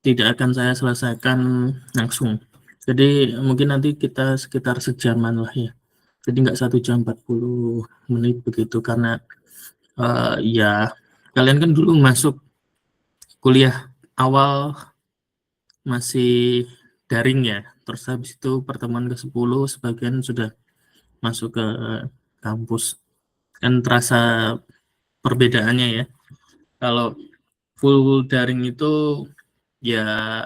tidak akan saya selesaikan langsung. Jadi mungkin nanti kita sekitar sejaman lah ya. Jadi nggak 1 jam 40 menit begitu karena ya kalian kan dulu masuk kuliah awal masih daring ya. Terus habis itu pertemuan ke-10 sebagian sudah masuk ke kampus. Kan terasa perbedaannya ya. Kalau full daring itu ya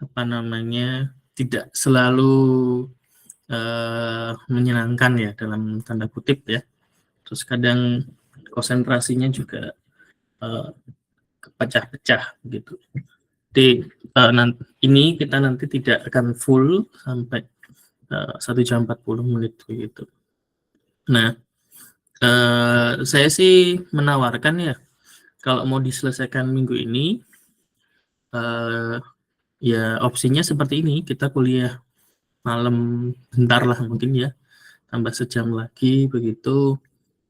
apa namanya tidak selalu menyenangkan ya dalam tanda kutip ya. Terus kadang konsentrasinya juga eh, kepecah-pecah gitu. Jadi ini kita nanti tidak akan full sampai 1 jam 40 menit begitu. Nah, saya sih menawarkan ya kalau mau diselesaikan minggu ini, eh, ya opsinya seperti ini, kita kuliah malam bentar lah mungkin ya, tambah sejam lagi begitu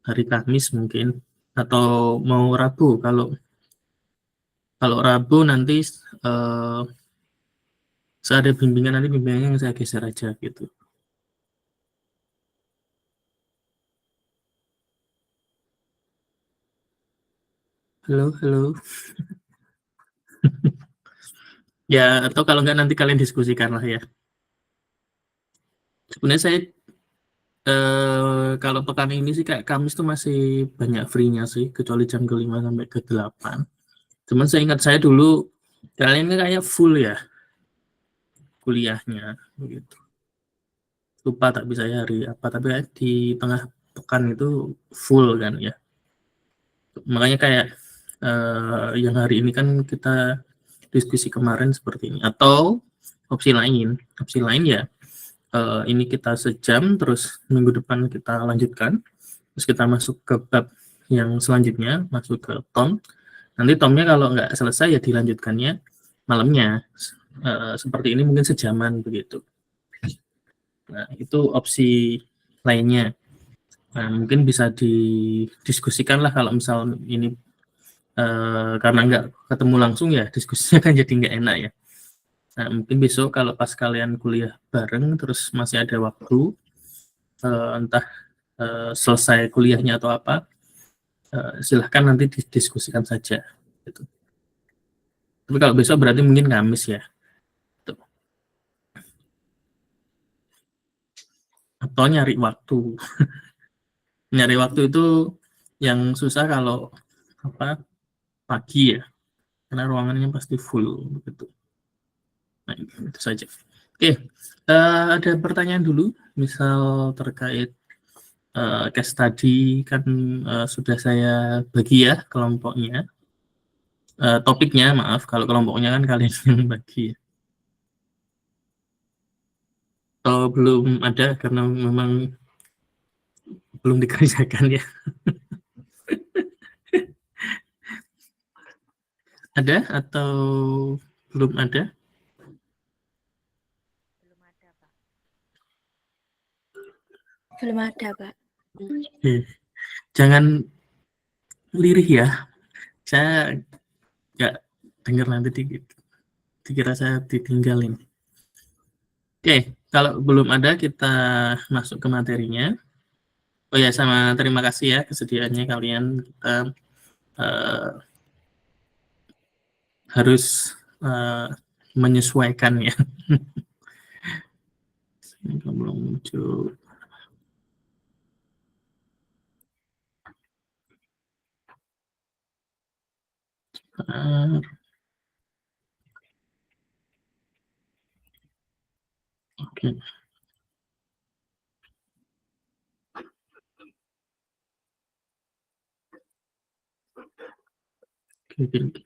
hari Kamis mungkin, atau mau Rabu. Kalau kalau Rabu nanti eh, saya ada bimbingan, nanti bimbingannya yang saya geser aja gitu. Halo, halo. Ya, atau kalau nggak nanti kalian diskusikan lah ya. Sebenarnya saya kalau pekan ini sih kayak Kamis tuh masih banyak free-nya sih, kecuali jam ke-5 sampai ke-8. Cuman saya ingat saya dulu, kalian kan kayak full ya kuliahnya, begitu. Lupa tak bisa ya hari apa, tapi kayak di tengah pekan itu full kan ya. Makanya kayak yang hari ini kan kita diskusi kemarin seperti ini. Atau opsi lain ya ini kita sejam, terus minggu depan kita lanjutkan, terus kita masuk ke bab yang selanjutnya, masuk ke tom. Nanti tomnya kalau nggak selesai ya dilanjutkannya malamnya. Seperti ini mungkin sejaman begitu. Nah, itu opsi lainnya. Nah, mungkin bisa didiskusikan lah kalau misal ini karena nggak ketemu langsung ya diskusinya kan jadi nggak enak ya. Nah, mungkin besok kalau pas kalian kuliah bareng terus masih ada waktu, entah selesai kuliahnya atau apa, silahkan nanti didiskusikan saja. Gitu. Tapi kalau besok berarti mungkin Kamis ya. Gitu. Atau nyari waktu. Nyari waktu itu yang susah kalau apa pagi ya, karena ruangannya pasti full begitu. Nah, itu saja. Oke, ada pertanyaan dulu, misal terkait case study kan sudah saya bagi ya kelompoknya, topiknya maaf, kalau kelompoknya kan kalian yang bagi ya. Atau belum ada karena memang belum dikerjakan ya. Ada atau belum ada? Belum ada, Pak. Belum ada, Pak. Jangan lirih ya, saya nggak dengar nanti dikira saya ditinggalin. Oke, kalau belum ada kita masuk ke materinya. Oh ya, sama terima kasih ya kesediaannya kalian. Kita harus uh, menyesuaikan ya. Belum muncul. Oke. Oke.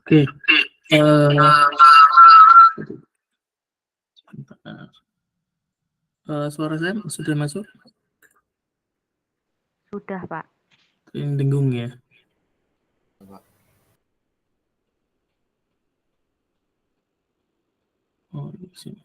Oke, sebentar. Suara saya sudah masuk? Sudah, Pak. Ini dengung ya. Oh, di sini.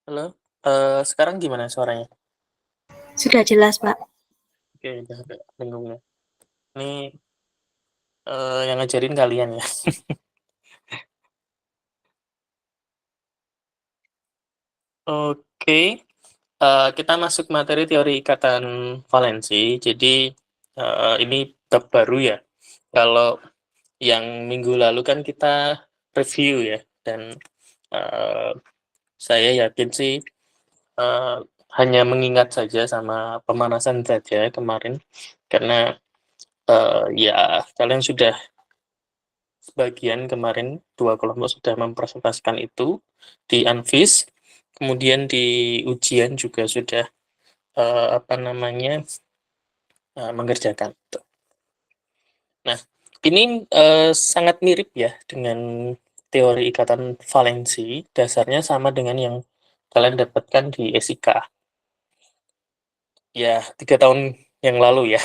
Halo, sekarang gimana suaranya? Sudah jelas, Pak. Oke, udah agak dengung ya. Ini yang ngajarin kalian ya. Oke, kita masuk materi teori ikatan valensi. Jadi ini bab baru ya. Kalau yang minggu lalu kan kita review ya, dan eh, saya yakin sih eh, hanya mengingat saja sama pemanasan saja kemarin, karena ya kalian sudah sebagian kemarin 2 kelompok sudah mempresentasikan itu di Anvis, kemudian di ujian juga sudah apa namanya mengerjakan. Nah, ini sangat mirip ya dengan teori ikatan valensi, dasarnya sama dengan yang kalian dapatkan di SIK. Ya, 3 tahun yang lalu ya.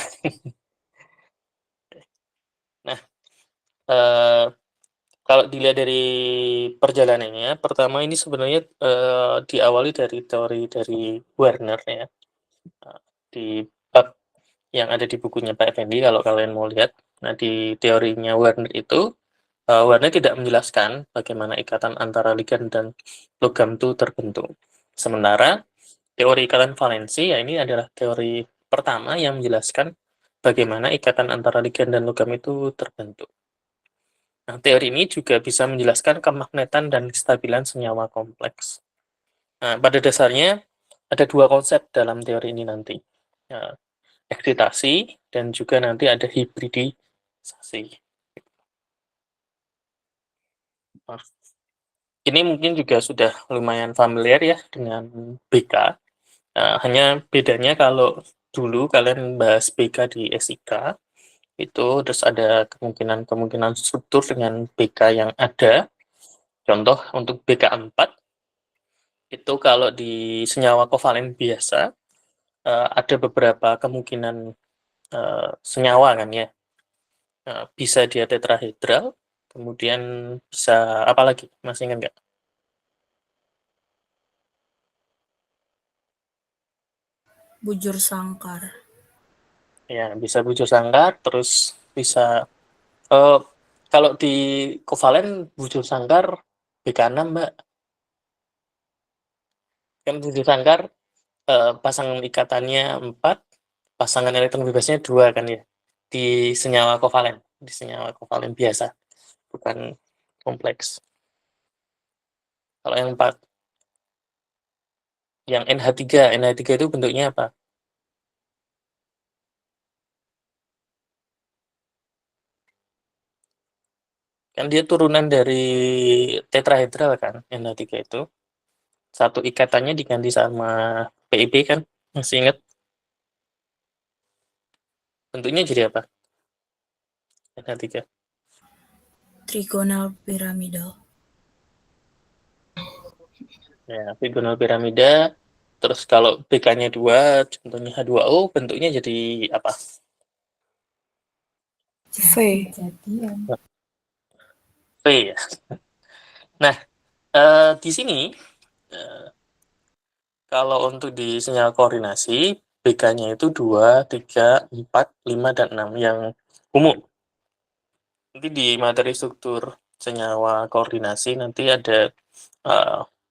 Nah, eh, kalau dilihat dari perjalanannya, pertama ini sebenarnya diawali dari teori dari Werner ya. Di bab yang ada di bukunya Pak Effendi kalau kalian mau lihat. Nah, di teorinya Werner itu, Werner tidak menjelaskan bagaimana ikatan antara ligan dan logam itu terbentuk. Sementara teori ikatan valensi, ya ini adalah teori pertama yang menjelaskan bagaimana ikatan antara ligan dan logam itu terbentuk. Nah, teori ini juga bisa menjelaskan kemagnetan dan kestabilan senyawa kompleks. Nah, pada dasarnya ada 2 konsep dalam teori ini nanti. Ya, eksitasi dan juga nanti ada hibridisasi. Nah, ini mungkin juga sudah lumayan familiar ya dengan BK. Nah, hanya bedanya kalau dulu kalian bahas BK di SIK, itu terus ada kemungkinan-kemungkinan struktur dengan BK yang ada. Contoh untuk BK4, itu kalau di senyawa kovalen biasa, ada beberapa kemungkinan senyawa kan ya. Bisa dia tetrahedral, kemudian bisa apa lagi? Masih ingat nggak? Bujur sangkar. Ya, bisa bujur sangkar, terus bisa eh, kalau di kovalen bujur sangkar BK6, Mbak. Kan bujur sangkar pasangan ikatannya 4, pasangan elektron bebasnya 2 kan ya. Di senyawa kovalen, di senyawa kovalen biasa, bukan kompleks. Kalau yang 4, yang NH3, NH3 itu bentuknya apa? Kan dia turunan dari tetrahedral kan, NH3 itu. Satu ikatannya diganti sama PIB kan, masih ingat bentuknya jadi apa? NH3. Trigonal piramidal. Ya, trigonal piramida. Terus kalau BK-nya 2, contohnya H2O, bentuknya jadi apa? V. V ya. Nah, di sini kalau untuk di senyawa koordinasi, BK-nya itu 2, 3, 4, 5, dan 6 yang umum. Nanti di materi struktur senyawa koordinasi nanti ada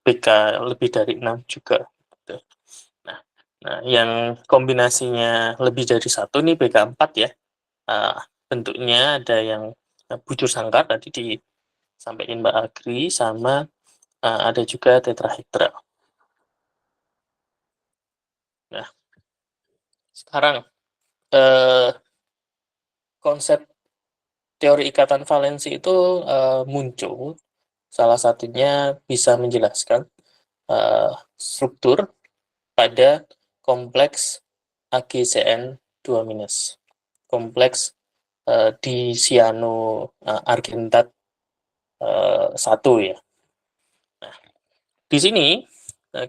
BK lebih dari 6 juga. Gitu. Nah, yang kombinasinya lebih dari 1 nih BK4 ya. Bentuknya ada yang bujur sangkar tadi disampaikan Mbak Agri, sama ada juga tetrahedral. Sekarang konsep teori ikatan valensi itu muncul, salah satunya bisa menjelaskan struktur pada kompleks AgCN2-, kompleks di siano argentat 1 ya. Nah, di sini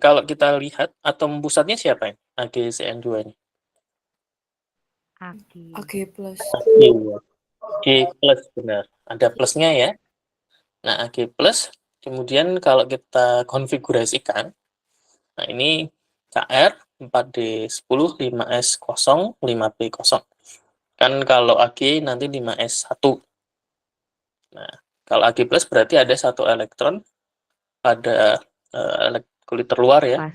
kalau kita lihat atom pusatnya siapa ini? AgCN2 ini. Ag plus. G plus, benar. Ada plusnya ya. Nah, Ag plus, kemudian kalau kita konfigurasikan, nah ini Kr 4D10, 5S kosong, 5P kosong. Kan kalau Ag nanti 5S1. Nah, kalau Ag plus berarti ada 1 elektron pada kulit terluar ya.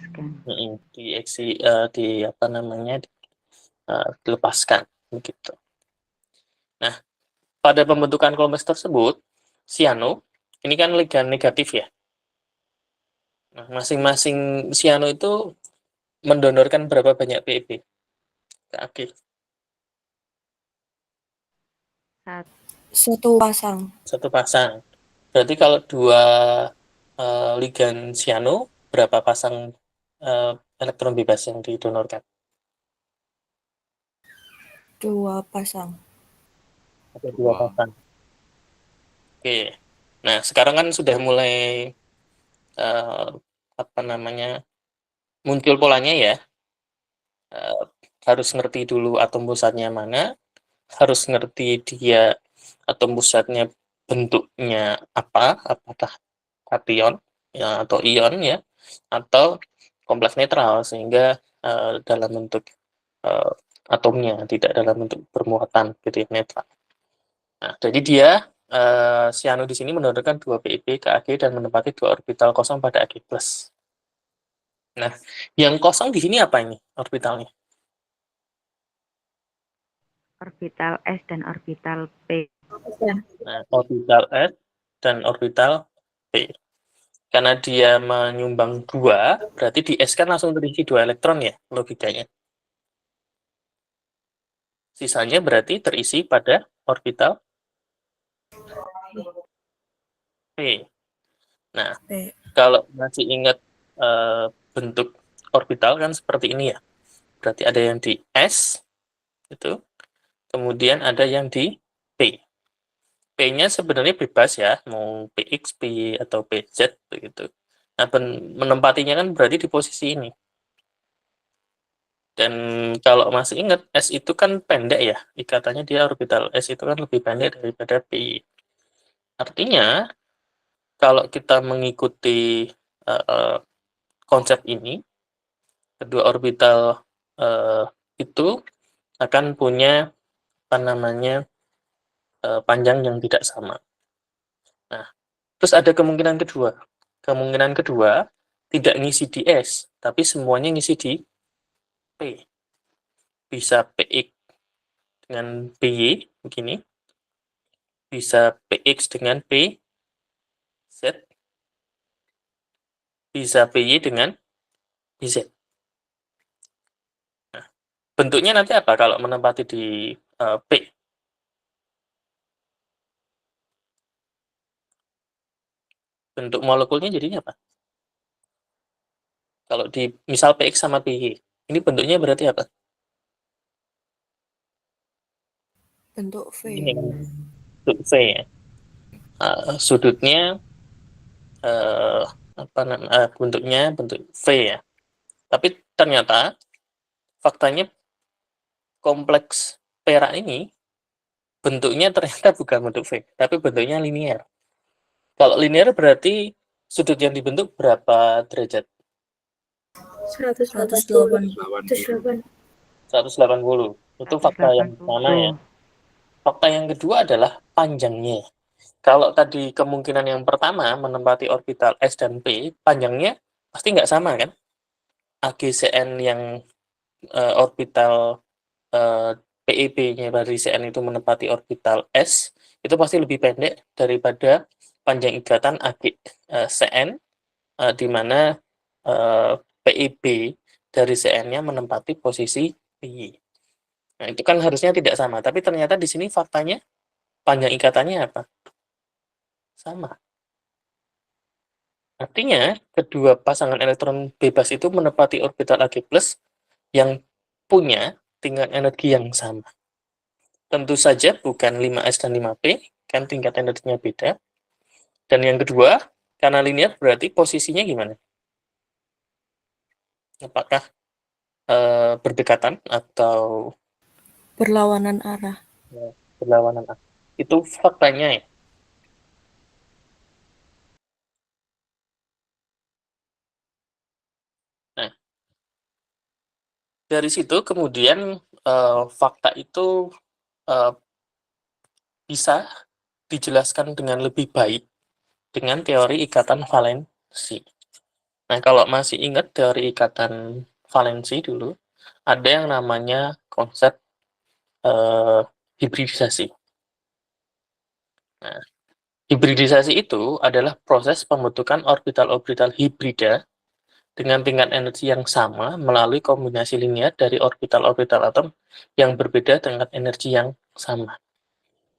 Dilepaskan begitu. Nah, pada pembentukan kompleks tersebut, siano ini kan ligan negatif ya. Nah, masing-masing siano itu mendonorkan berapa banyak PEB ke Ag? Satu pasang. Satu pasang. Berarti kalau 2 ligan siano, berapa pasang elektron bebas yang didonorkan? 2 pasang. Ada 2 pasang. Oke. Nah, sekarang kan sudah mulai muncul polanya ya. Harus ngerti dulu atom pusatnya mana, harus ngerti dia atom pusatnya bentuknya apa, apakah kation ya, atau ion ya, atau kompleks netral, sehingga dalam bentuk atomnya, tidak dalam bentuk bermuatan gitu ya, netral. Nah, jadi dia siano di sini mendonorkan 2 PeB ke Ag dan menempati 2 orbital kosong pada Ag plus. Nah, yang kosong di sini apa ini orbitalnya? Orbital S dan orbital P. Nah, orbital S dan orbital P. Karena dia menyumbang 2, berarti di S kan langsung terisi 2 elektron ya, logikanya. Sisanya berarti terisi pada orbital P. Nah, P. kalau masih ingat bentuk orbital kan seperti ini ya. Berarti ada yang di S, itu. Kemudian ada yang di P. P-nya sebenarnya bebas ya, mau PX, PY, atau PZ, begitu. Nah, menempatinya kan berarti di posisi ini. Dan kalau masih ingat, S itu kan pendek ya, ikatannya dia orbital S itu kan lebih pendek daripada P. Artinya, kalau kita mengikuti konsep ini, kedua orbital itu akan punya panjang yang tidak sama. Nah, terus ada kemungkinan kedua. Kemungkinan kedua, tidak ngisi di S, tapi semuanya ngisi di P. Bisa PX dengan PY, begini. Bisa PX dengan PZ. Bisa PY dengan PZ. Nah, bentuknya nanti apa kalau menempati di P? Bentuk molekulnya jadinya apa? Kalau di misal PX sama PY, ini bentuknya berarti apa? Bentuk V. Ini kan bentuk V ya. Sudutnya bentuknya bentuk V ya. Tapi ternyata faktanya kompleks perak ini bentuknya ternyata bukan bentuk V, tapi bentuknya linear. Kalau linear berarti sudut yang dibentuk berapa derajat? 180. 180. Itu fakta yang pertama ya. Fakta yang kedua adalah panjangnya. Kalau tadi kemungkinan yang pertama menempati orbital S dan P, panjangnya pasti nggak sama kan? AgCN yang orbital PeB-nya dari Cn itu menempati orbital S, itu pasti lebih pendek daripada panjang ikatan AgCN, di mana PeB dari Cn-nya menempati posisi Pi. Nah, itu kan harusnya tidak sama, tapi ternyata di sini faktanya panjang ikatannya apa? Sama. Artinya, kedua pasangan elektron bebas itu menepati orbital Ag+ yang punya tingkat energi yang sama. Tentu saja bukan 5s dan 5p, kan tingkat energinya beda. Dan yang kedua, karena linear berarti posisinya gimana? Apakah berdekatan atau Berlawanan arah. berlawanan arah? Itu faktanya ya. Nah, dari situ kemudian fakta itu bisa dijelaskan dengan lebih baik dengan teori ikatan valensi. Nah, kalau masih ingat teori ikatan valensi dulu, ada yang namanya konsep hibridisasi. Nah, hibridisasi itu adalah proses pembentukan orbital-orbital hibrida dengan tingkat energi yang sama melalui kombinasi linear dari orbital-orbital atom yang berbeda dengan energi yang sama.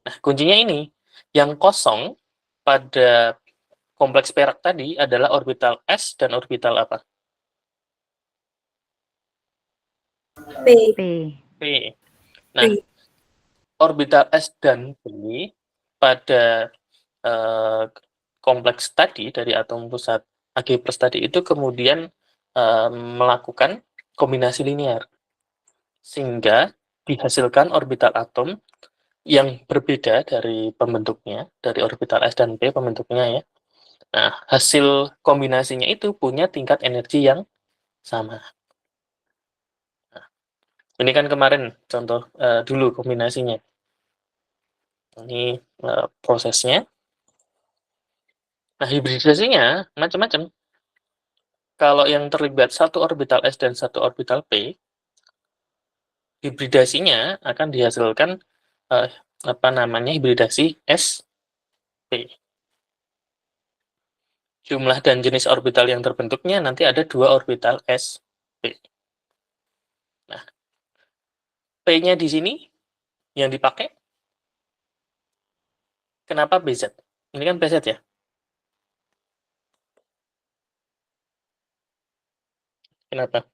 Nah, kuncinya ini, yang kosong pada kompleks perak tadi adalah orbital S dan orbital apa? P. P. P. Nah, P. orbital S dan P pada kompleks tadi dari atom pusat Ag+ tadi itu kemudian melakukan kombinasi linear sehingga dihasilkan orbital atom yang berbeda dari pembentuknya, dari orbital S dan P pembentuknya ya. Nah, hasil kombinasinya itu punya tingkat energi yang sama. Nah, ini kan kemarin contoh dulu kombinasinya. Ini prosesnya. Nah, hibridisasinya macam-macam. Kalau yang terlibat satu orbital S dan satu orbital P, hibridasinya akan dihasilkan apa namanya hibridasi sp. Jumlah dan jenis orbital yang terbentuknya nanti ada 2 orbital sp. Nah, P-nya di sini yang dipakai, kenapa BZ? Ini kan BZ ya? Kenapa?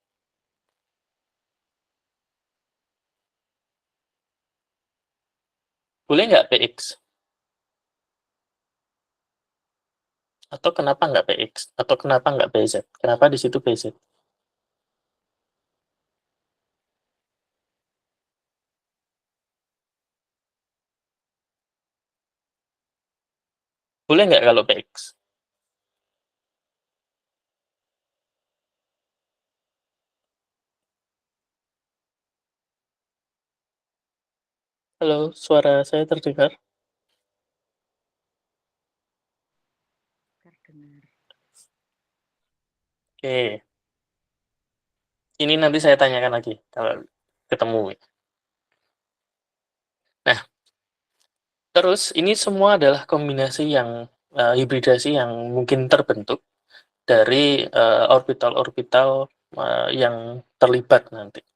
Boleh nggak PX? Atau kenapa nggak PX? Atau kenapa nggak BZ? Kenapa di situ BZ? Boleh nggak kalau PX? Halo, suara saya terdengar? Terdengar. Oke. Ini nanti saya tanyakan lagi kalau ketemu. Nah, terus ini semua adalah kombinasi yang hibridasi yang mungkin terbentuk dari orbital-orbital yang terlibat nanti.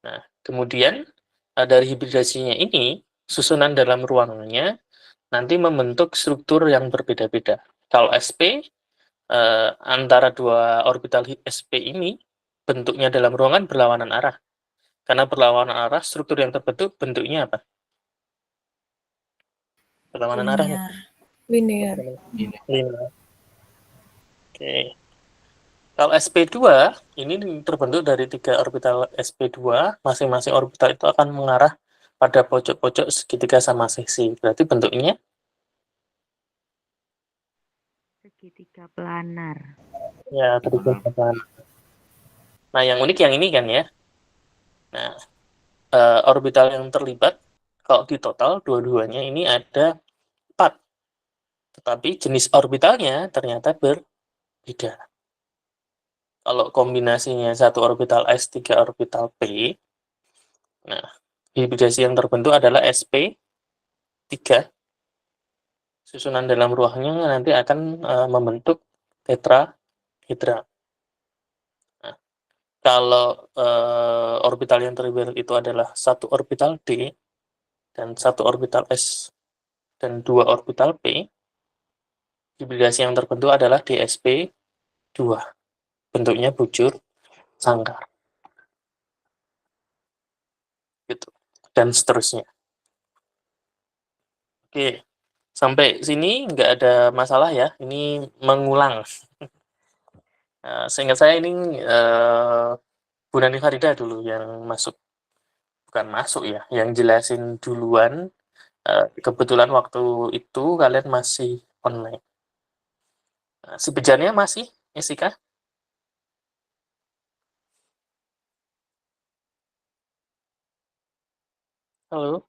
Nah, kemudian dari hibridasinya ini, susunan dalam ruangannya nanti membentuk struktur yang berbeda-beda. Kalau SP, antara dua orbital SP ini, bentuknya dalam ruangan berlawanan arah. Karena berlawanan arah, struktur yang terbentuk bentuknya apa? Berlawanan arah nih. Linear. Linear. Oke. Kalau SP2, ini terbentuk dari 3 orbital SP2, masing-masing orbital itu akan mengarah pada pojok-pojok segitiga sama sisi. Berarti bentuknya Segitiga planar. ya terbentuk. Nah, yang unik yang ini kan ya. Nah, orbital yang terlibat, kalau di total dua-duanya ini ada 4. Tetapi jenis orbitalnya ternyata berbeda. Kalau kombinasinya satu orbital S, 3 orbital P, nah, hibridasi yang terbentuk adalah SP3. Susunan dalam ruangnya nanti akan membentuk tetrahedra. Nah, kalau orbital yang trivial itu adalah satu orbital D dan satu orbital S dan dua orbital P, hibridasi yang terbentuk adalah DsP2. Bentuknya bujur sangkar. Gitu. Dan seterusnya. Oke. Sampai sini nggak ada masalah ya. Ini mengulang. Seingat saya ini Bu Nani Farida dulu yang masuk. Bukan masuk ya. Yang jelasin duluan. Kebetulan waktu itu kalian masih online. Si bejannya masih, Jessica? Halo?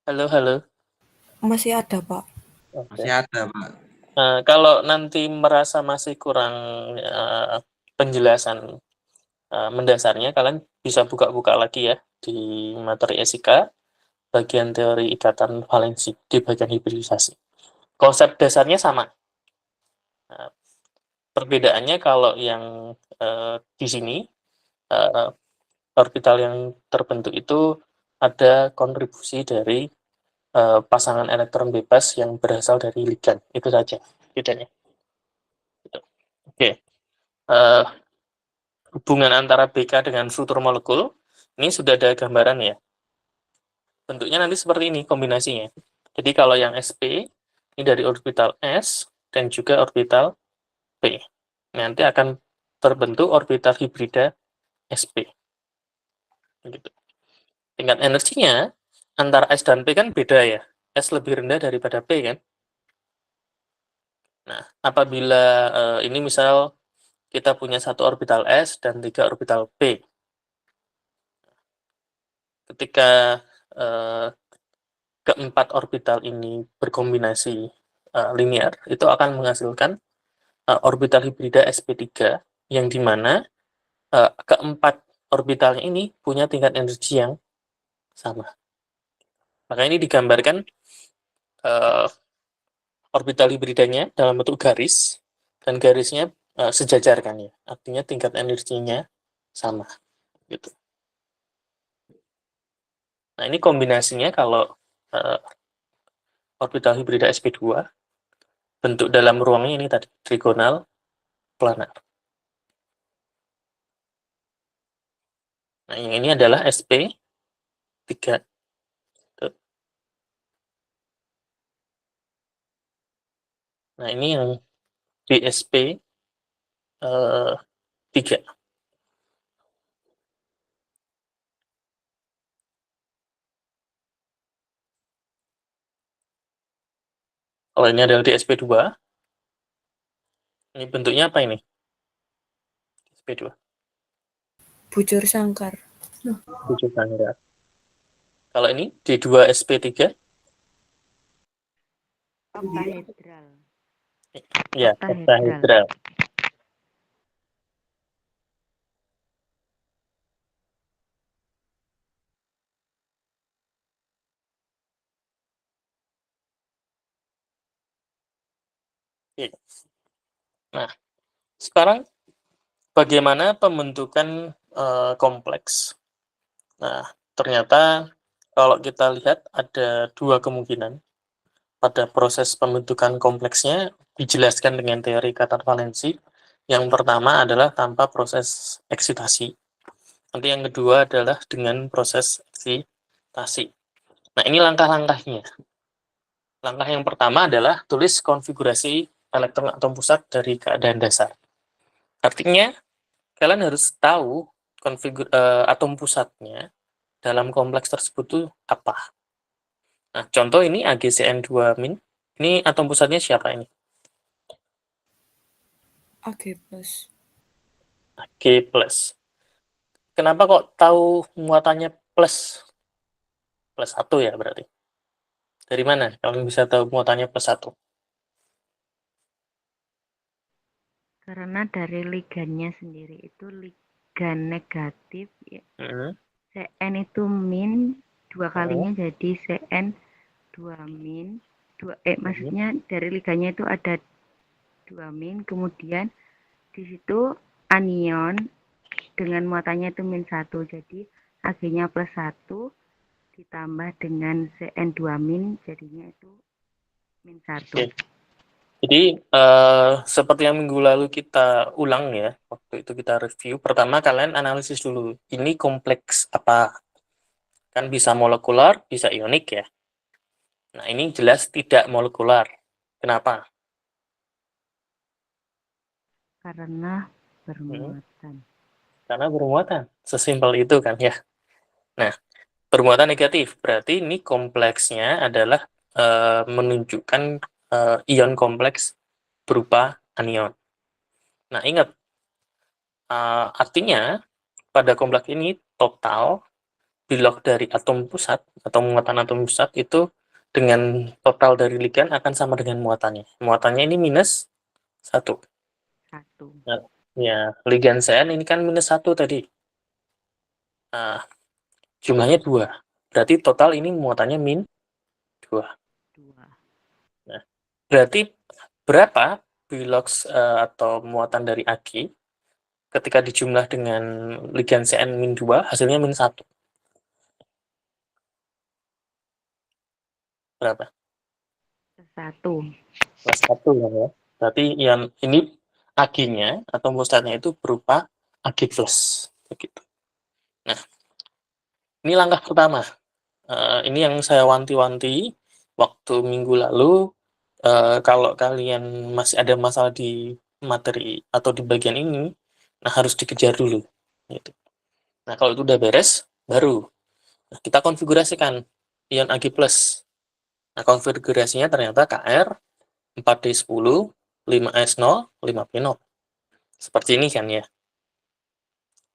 Halo, halo. Masih ada, Pak. Oke. Masih ada, Pak. Kalau nanti merasa masih kurang penjelasan mendasarnya, kalian bisa buka-buka lagi ya di materi Jessica, bagian teori ikatan valensi di bagian hibridisasi. Konsep dasarnya sama. Perbedaannya kalau yang di sini, orbital yang terbentuk itu ada kontribusi dari pasangan elektron bebas yang berasal dari ligan. Itu saja bedanya. Gitu. Oke. Hubungan antara BK dengan struktur molekul, ini sudah ada gambaran ya. Bentuknya nanti seperti ini kombinasinya. Jadi kalau yang SP, ini dari orbital S dan juga orbital P. Nanti akan terbentuk orbital hibrida SP. Begitu. Tingkat energinya antara S dan P kan beda ya. S lebih rendah daripada P kan. Nah, apabila ini misal kita punya satu orbital S dan 3 orbital P. Ketika keempat orbital ini berkombinasi linear, itu akan menghasilkan orbital hibrida sp3, yang dimana keempat orbitalnya ini punya tingkat energi yang sama. Maka ini digambarkan orbital hibridanya dalam bentuk garis, dan garisnya sejajar kan ya, artinya tingkat energinya sama. Gitu. Nah ini kombinasinya kalau orbital hibrida sp2, bentuk dalam ruangnya ini tadi, trigonal planar. Nah, yang ini adalah SP3. Nah, ini yang DSP 3. Kalau ini adalah DSP2, ini bentuknya apa ini? DSP2. Bujur sangkar. Bujur sangkar. Kalau ini D2SP3, Oktahedral. ya, oktahedral. Oke. Nah, sekarang bagaimana pembentukan kompleks? Nah, ternyata kalau kita lihat ada dua kemungkinan pada proses pembentukan kompleksnya dijelaskan dengan teori ikatan valensi. Yang pertama adalah tanpa proses eksitasi. Nanti yang kedua adalah dengan proses eksitasi. Nah, ini langkah-langkahnya. Langkah yang pertama adalah tulis konfigurasi elektron atom pusat dari keadaan dasar. Artinya, kalian harus tahu atom pusatnya dalam kompleks tersebut itu apa. Nah, contoh ini AgCN2-. Ini atom pusatnya siapa ini? Ag+. Ag+. Kenapa kok tahu muatannya plus? Plus 1 ya berarti. Dari mana kalian bisa tahu muatannya plus 1? Karena dari ligannya sendiri itu ligan negatif, ya. Cn itu min, dua kalinya jadi Cn 2 min. Maksudnya dari liganya itu ada 2 min, kemudian di situ anion dengan muatannya itu -1. Jadi Ag-nya +1 ditambah dengan Cn2- jadinya itu -1. Oke. Jadi seperti yang minggu lalu kita ulang ya, waktu itu kita review. Pertama kalian analisis dulu, ini kompleks apa? Kan bisa molekular, bisa ionik ya. Nah ini jelas tidak molekular. Kenapa? Karena bermuatan. Karena bermuatan. Sesimpel itu kan ya. Nah, bermuatan negatif. Berarti ini kompleksnya adalah menunjukkan ion kompleks berupa anion. Nah, ingat, artinya pada kompleks ini total bilog dari atom pusat atau muatan atom pusat itu dengan total dari ligan akan sama dengan muatannya. Muatannya ini -1. 1. Nah, ya, ligan Cn ini kan -1 tadi. Nah, jumlahnya 2. Berarti total ini muatannya -2. 2. Nah, berarti berapa bilogs atau muatan dari Ag ketika dijumlah dengan ligan Cn-2 hasilnya -1. Berapa? 1. +1 ya. Berarti yang ini Ag-nya atau pusatnya itu berupa Ag+. Begitu. Nah, ini langkah pertama. Ini yang saya wanti-wanti waktu minggu lalu. Kalau kalian masih ada masalah di materi atau di bagian ini, nah harus dikejar dulu. Gitu. Nah, kalau itu udah beres, baru kita konfigurasikan ion Ag+. Nah, konfigurasinya ternyata Kr 4D10, 5S0, 5P0. Seperti ini kan ya.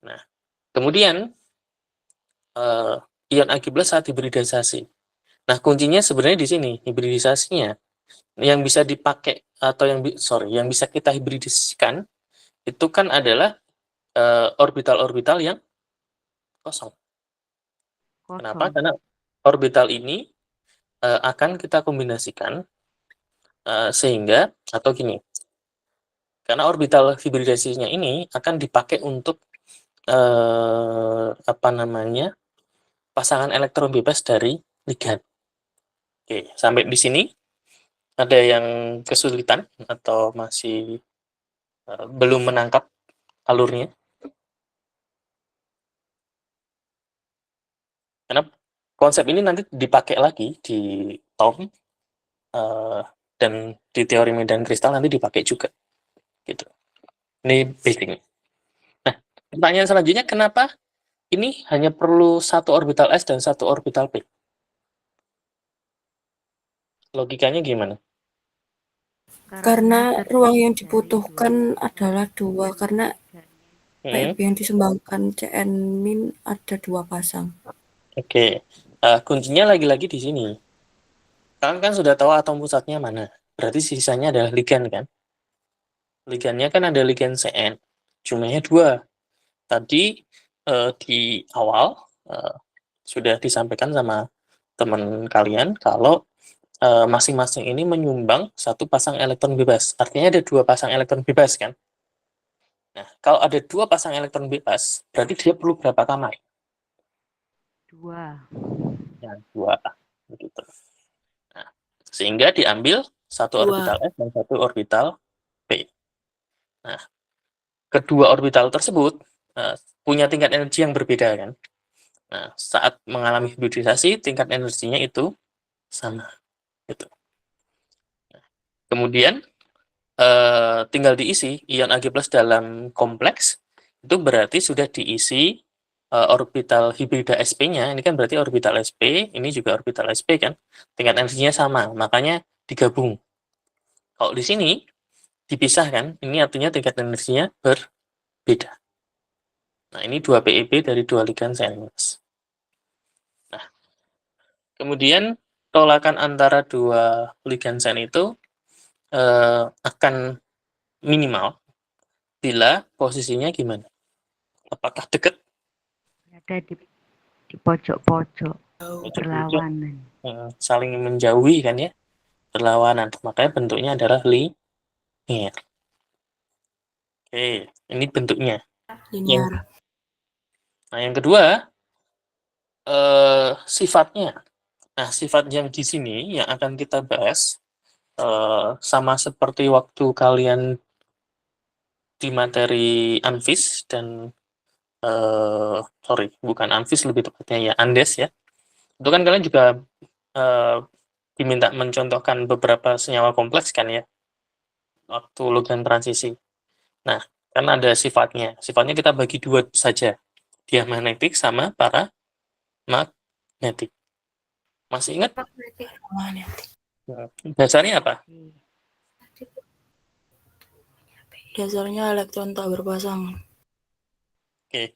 Nah, kemudian ion Ag+ saat hibridisasi. Nah, kuncinya sebenarnya di sini, hibridisasinya. Yang bisa dipakai atau yang bisa kita hibridisasikan itu kan adalah orbital-orbital yang kosong. Kenapa? Karena orbital ini akan kita kombinasikan sehingga, atau gini, karena orbital hibridasinya ini akan dipakai untuk apa namanya, pasangan elektron bebas dari ligan. Oke, sampai di sini ada yang kesulitan atau masih belum menangkap alurnya? Karena konsep ini nanti dipakai lagi di TOM dan di teori medan kristal nanti dipakai juga. Gitu. Ini basicnya. Nah, pertanyaan selanjutnya, kenapa ini hanya perlu satu orbital S dan satu orbital P? Logikanya gimana? Karena ruang yang dibutuhkan adalah 2, karena PEB yang disumbangkan Cn- ada 2 pasang. Oke. Kuncinya lagi-lagi di sini. Kalian kan sudah tahu atom pusatnya mana. Berarti sisanya adalah ligan kan? Ligannya kan ada ligan Cn. Jumlahnya 2. Tadi di awal sudah disampaikan sama teman kalian kalau masing-masing ini menyumbang satu pasang elektron bebas. Artinya ada 2 pasang elektron bebas kan? Nah, kalau ada 2 pasang elektron bebas, berarti dia perlu berapa kamar? 2. Ya, 2. Begitu. Nah, sehingga diambil satu 2. orbital S dan satu orbital P. Nah, kedua orbital tersebut punya tingkat energi yang berbeda kan? Nah, saat mengalami hibridisasi, tingkat energinya itu sama. Gitu. Kemudian tinggal diisi ion Ag+ dalam kompleks, itu berarti sudah diisi orbital hibrida sp-nya, ini kan berarti orbital sp, ini juga orbital sp kan, tingkat energinya sama, makanya digabung. Kalau di sini dipisahkan, ini artinya tingkat energinya berbeda. Nah, ini 2 PeB dari 2 ligan CN-. Nah, kemudian tolakan antara 2 ligan CN itu akan minimal bila posisinya gimana? Apakah dekat? Ada di pojok-pojok Pojok-pojok, berlawanan. saling menjauhi kan ya? berlawanan. Makanya bentuknya adalah linear. Oke, ini bentuknya. Linear. Nah, yang kedua, sifatnya. Nah, sifat yang di sini yang akan kita bahas, sama seperti waktu kalian di materi Anvis dan, sorry, bukan Anvis, lebih tepatnya ya Andes ya. Itu kan kalian juga, diminta mencontohkan beberapa senyawa kompleks kan ya, waktu ujian transisi. Nah, kan ada sifatnya. Sifatnya kita bagi dua saja, diamagnetik sama paramagnetik. Masih ingat? Dasarnya apa? Dasarnya elektron tak berpasangan. Oke.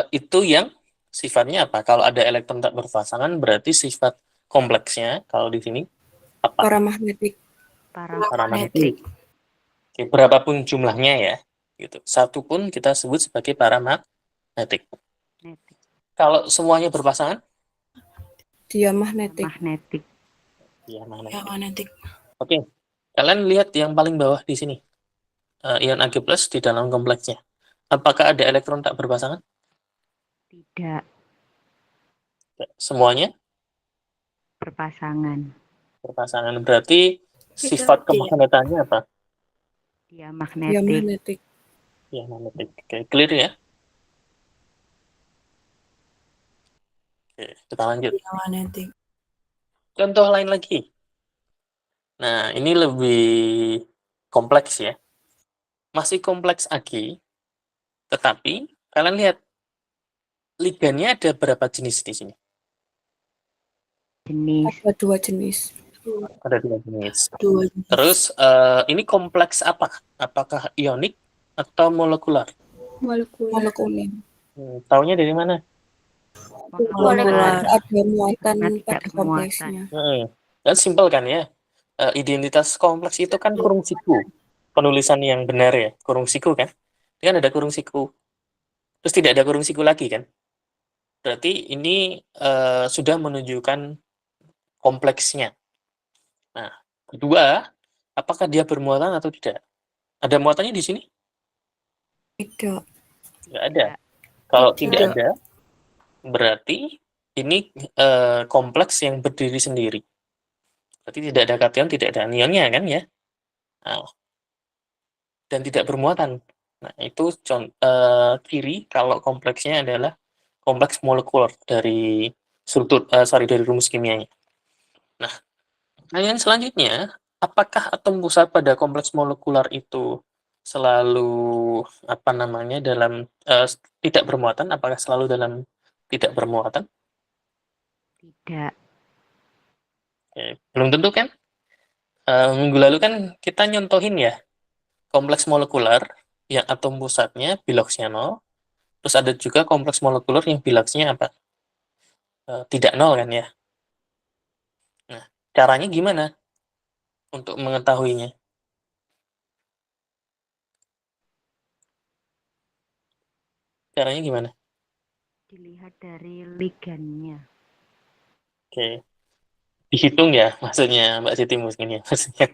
Itu yang sifatnya apa? Kalau ada elektron tak berpasangan, berarti sifat kompleksnya, kalau di sini, apa? Paramagnetik. Paramagnetik. Oke, berapapun jumlahnya ya, gitu. Satu pun kita sebut sebagai paramagnetik. Kalau semuanya berpasangan? Diamagnetik. Magnetik. Diamagnetik. Oke, kalian lihat yang paling bawah di sini, ion Ag+ di dalam kompleksnya. Apakah ada elektron tak berpasangan? Tidak Semuanya berpasangan. berpasangan. Berarti sifat kemagnetannya apa? Diamagnetik. Diamagnetik. Diamagnetik. Oke, clear ya? Oke, kita lanjut. Diamagnetik. Contoh lain lagi. Nah, ini lebih kompleks ya. Masih kompleks Ag, tetapi kalian lihat ligannya ada berapa jenis di sini? Jenis. Ada 2 jenis. Ada 2 jenis. 2 jenis. Terus ini kompleks apa? Apakah ionik atau molekular? Molekuler. Taunya dari mana? Molekular. Ada Karena muatan tidak pada bermuatan. kompleksnya. Dan simpel kan ya. Identitas kompleks itu kan kurung siku. Penulisan yang benar ya, kurung siku kan? Ini kan ada kurung siku. Terus tidak ada kurung siku lagi kan? Berarti ini sudah menunjukkan kompleksnya. Nah, kedua, apakah dia bermuatan atau tidak? Ada muatannya di sini? Tidak. Tidak ada. Kalau Tidak. tidak ada, berarti ini kompleks yang berdiri sendiri. Berarti tidak ada kation, tidak ada anionnya kan ya? Nah, dan tidak bermuatan. Nah, itu ciri kalau kompleksnya adalah kompleks molekuler dari dari rumus kimianya. Nah, pertanyaan selanjutnya, apakah atom pusat pada kompleks molekuler itu selalu dalam tidak bermuatan? Apakah selalu dalam tidak bermuatan? Tidak. Oke, belum tentu kan? Minggu lalu kan kita nyontohin ya kompleks molekuler yang atom pusatnya biloxnya 0, terus ada juga kompleks molekuler yang biloxnya apa? Tidak 0 kan ya? Nah, caranya gimana untuk mengetahuinya? Caranya gimana? Dilihat dari ligannya. Oke. Dihitung ya, maksudnya Mbak Siti mungkin ya. Maksudnya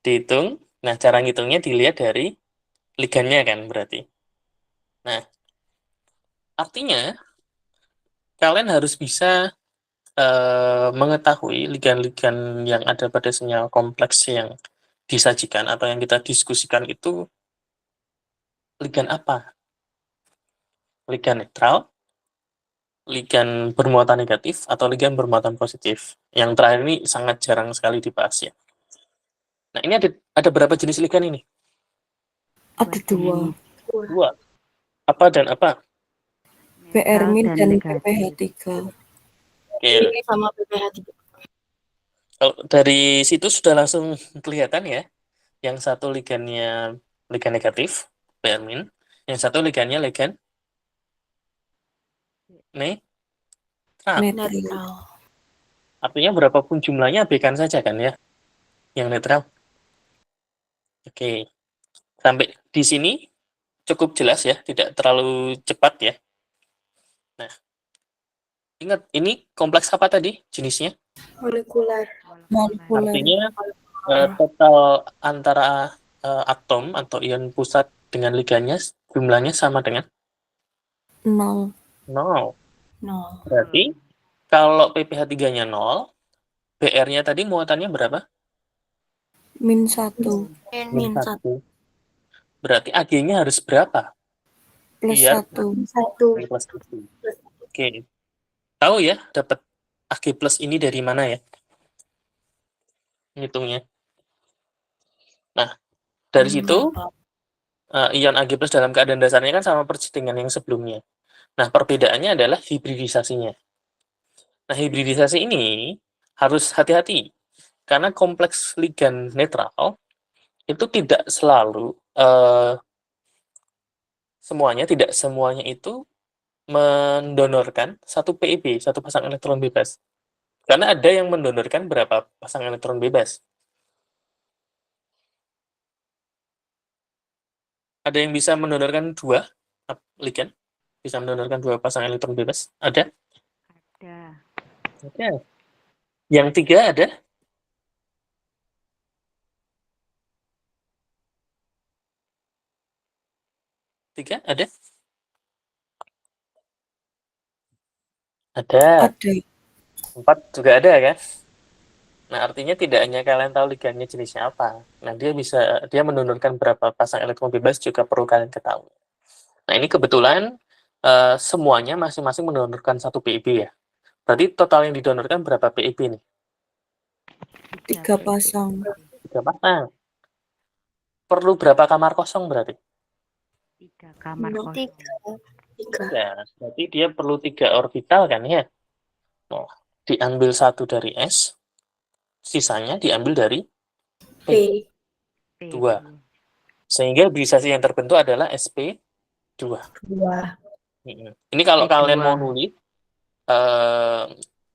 dihitung. Nah, cara ngitungnya dilihat dari ligannya kan berarti. Nah, artinya kalian harus bisa mengetahui ligan-ligan yang ada pada senyawa kompleks yang disajikan atau yang kita diskusikan itu ligan apa? Ligan netral, ligan bermuatan negatif, atau ligan bermuatan positif. Yang terakhir ini sangat jarang sekali dibahas ya. Nah, ini ada berapa jenis ligan ini? Ada 2. 2. Apa dan apa? PR- dan negatif. PPH3. Oke. Sama PPH3. Kalau dari situ sudah langsung kelihatan ya. Yang satu ligannya ligan negatif, PR-, yang satu ligannya ligan netral. Artinya berapapun jumlahnya abaikan saja kan ya, yang netral. Oke, sampai di sini cukup jelas ya, tidak terlalu cepat ya. Nah, ingat ini kompleks apa tadi jenisnya? Molekuler. Artinya total antara atom atau ion pusat dengan liganya jumlahnya sama dengan 0. 0. 0. Berarti kalau PPH 3-nya 0, BR-nya tadi muatannya berapa? Min 1. Min 1. Berarti Ag-nya harus berapa? Plus Biar 1. plus 1. Oke. Tahu ya, dapat Ag plus ini dari mana ya? Hitungnya. Nah, dari situ ion Ag plus dalam keadaan dasarnya kan sama persis dengan yang sebelumnya. Nah, perbedaannya adalah hibridisasinya. Nah, hibridisasi ini harus hati-hati karena kompleks ligan netral itu tidak selalu tidak semuanya itu mendonorkan satu PIB, satu pasang elektron bebas. Karena ada yang mendonorkan berapa pasang elektron bebas. Ada yang bisa mendonorkan 2 ligan? Bisa mendonorkan 2 pasang elektron bebas? Ada? Ada. Ada. Yang 3 ada? Tiga ada? Ada. 4 juga ada kan? Nah, artinya tidak hanya kalian tahu ligannya jenisnya apa. Nah, dia mendonorkan berapa pasang elektron bebas juga perlu kalian ketahui. Nah, ini kebetulan semuanya masing-masing mendonorkan 1 PIB ya. Berarti total yang didonorkan berapa PIB nih? 3 pasang. 3 pasang. Perlu berapa kamar kosong berarti? 3 kamar kosong. 3. Berarti dia perlu 3 orbital kan ya? Nah, diambil 1 dari S, sisanya diambil dari P. 2. Sehingga hibridisasi yang terbentuk adalah SP2. Ini kalau kalian mau nulis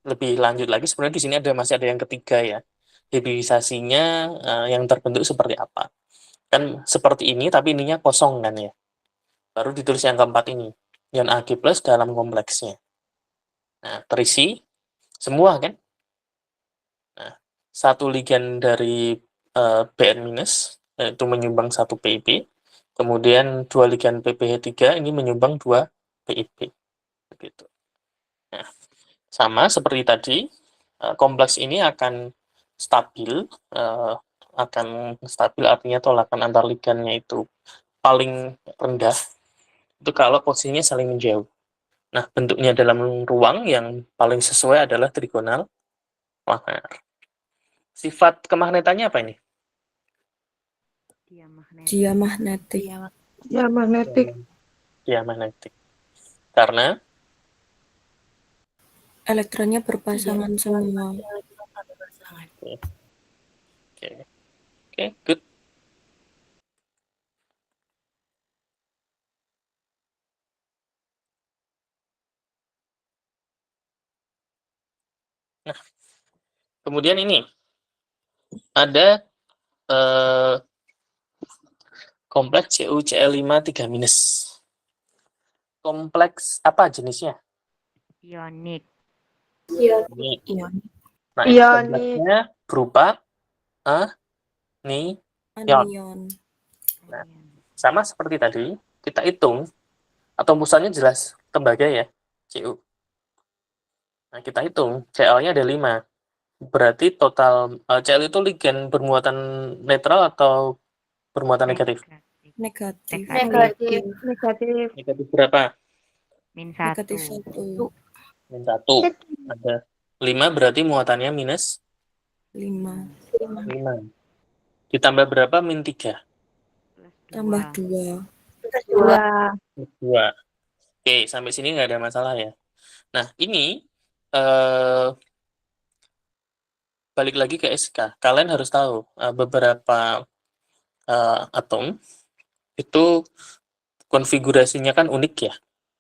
lebih lanjut lagi, sebenarnya di sini masih ada yang ketiga ya. Hibridisasinya yang terbentuk seperti apa? Kan seperti ini, tapi ininya kosong kan ya. Baru ditulis yang keempat ini, ion Ag+ dalam kompleksnya. Nah, terisi semua kan? Nah, satu ligan dari Bn- itu menyumbang 1 PIB, kemudian 2 ligan PPH3 ini menyumbang 2 PIB. Begitu. Nah, sama seperti tadi, kompleks ini akan stabil artinya tolakan antar ligannya itu paling rendah itu kalau posisinya saling menjauh. Nah, bentuknya dalam ruang yang paling sesuai adalah trigonal magnetar. Sifat kemagnetannya apa ini? Diamagnetik. Karena elektronnya berpasangan semua. Oke, good. Nah, kemudian ini ada kompleks CuCl5 3-. Kompleks apa jenisnya? Ionik. Nah, kompleksnya berupa anion. Nah, sama seperti tadi, kita hitung atom pusatnya jelas tembaga ya, Cu. Nah, kita hitung Cl-nya ada 5. Berarti total Cl itu ligan bermuatan netral atau bermuatan negatif? Negatif. Negatif berapa? Min 1. Negatif 1. Min 1. Ada 5 berarti muatannya minus 5. 5. Ditambah berapa? Min 3. Tambah 2. 2. Oke, sampai sini nggak ada masalah ya. Nah, ini balik lagi ke SK. Kalian harus tahu beberapa atom itu konfigurasinya kan unik ya.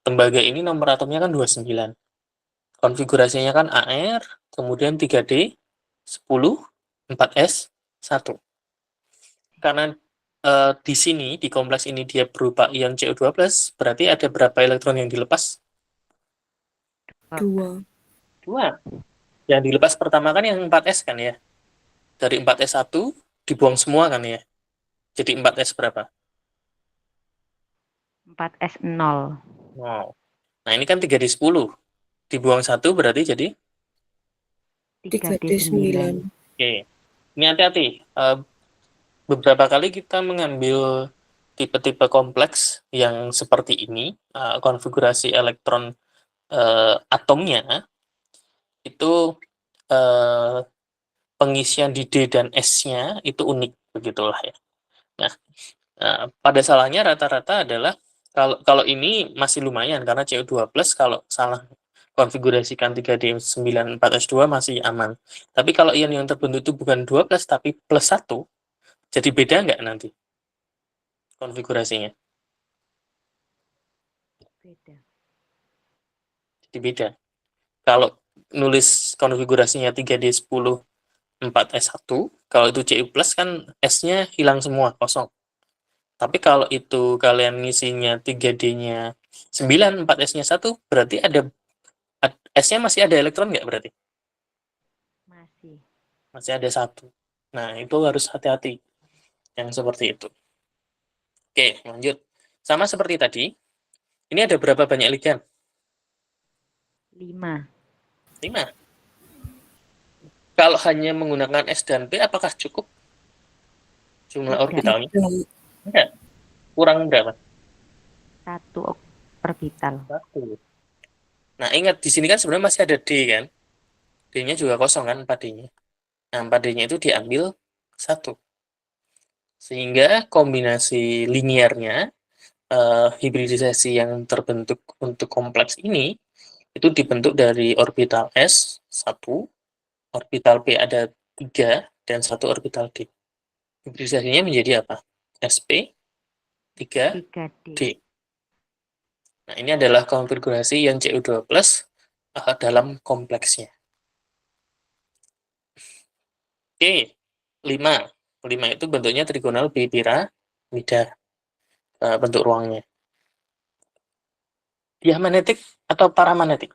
Tembaga ini nomor atomnya kan 29. Konfigurasinya kan AR, kemudian 3D, 10, 4S, 1. Karena di sini, di kompleks ini dia berupa ion Cu12, berarti ada berapa elektron yang dilepas? 2. 2. Yang dilepas pertama kan yang 4S kan ya. Dari 4S1 dibuang semua kan ya. Jadi 4S berapa? 4S0. Wow. Nah, ini kan 3D10. Dibuang 1 berarti jadi? 3D9. Oke. Ini hati-hati. Beberapa kali kita mengambil tipe-tipe kompleks yang seperti ini, konfigurasi elektron atomnya, itu pengisian di D dan S-nya itu unik, begitulah ya. Nah, pada salahnya rata-rata adalah kalau ini masih lumayan karena CO2 plus kalau salah konfigurasikan 3D94S2 masih aman. Tapi kalau ion yang terbentuk itu bukan 2 plus tapi plus 1, jadi beda nggak nanti konfigurasinya? Beda. Jadi beda. Kalau nulis konfigurasinya 3D10 4S1, kalau itu Cu plus kan S-nya hilang semua, kosong. Tapi kalau itu kalian ngisinya 3D-nya 9, 4S-nya 1, berarti S-nya masih ada elektron nggak berarti? Masih. Masih ada 1. Nah, itu harus hati-hati yang seperti itu. Oke, lanjut. Sama seperti tadi, ini ada berapa banyak ligan? 5. 5. Kalau hanya menggunakan S dan P, apakah cukup jumlah Tidak. orbitalnya? Enggak. Kurang berapa? 1 orbital. 1. Nah, ingat di sini kan sebenarnya masih ada D kan? D-nya juga kosong kan 4D-nya. Nah, 4D-nya itu diambil 1. Sehingga kombinasi linearnya, hibridisasi yang terbentuk untuk kompleks ini, itu dibentuk dari orbital S, 1, orbital P ada 3, dan 1 orbital D. Hibridisasinya menjadi apa? SP, 3D. 3D. Nah, ini adalah konfigurasi yang Cu2 plus dalam kompleksnya. Oke, 5. 5 itu bentuknya trigonal bipiramida, bentuk ruangnya. Diamagnetik atau paramagnetik?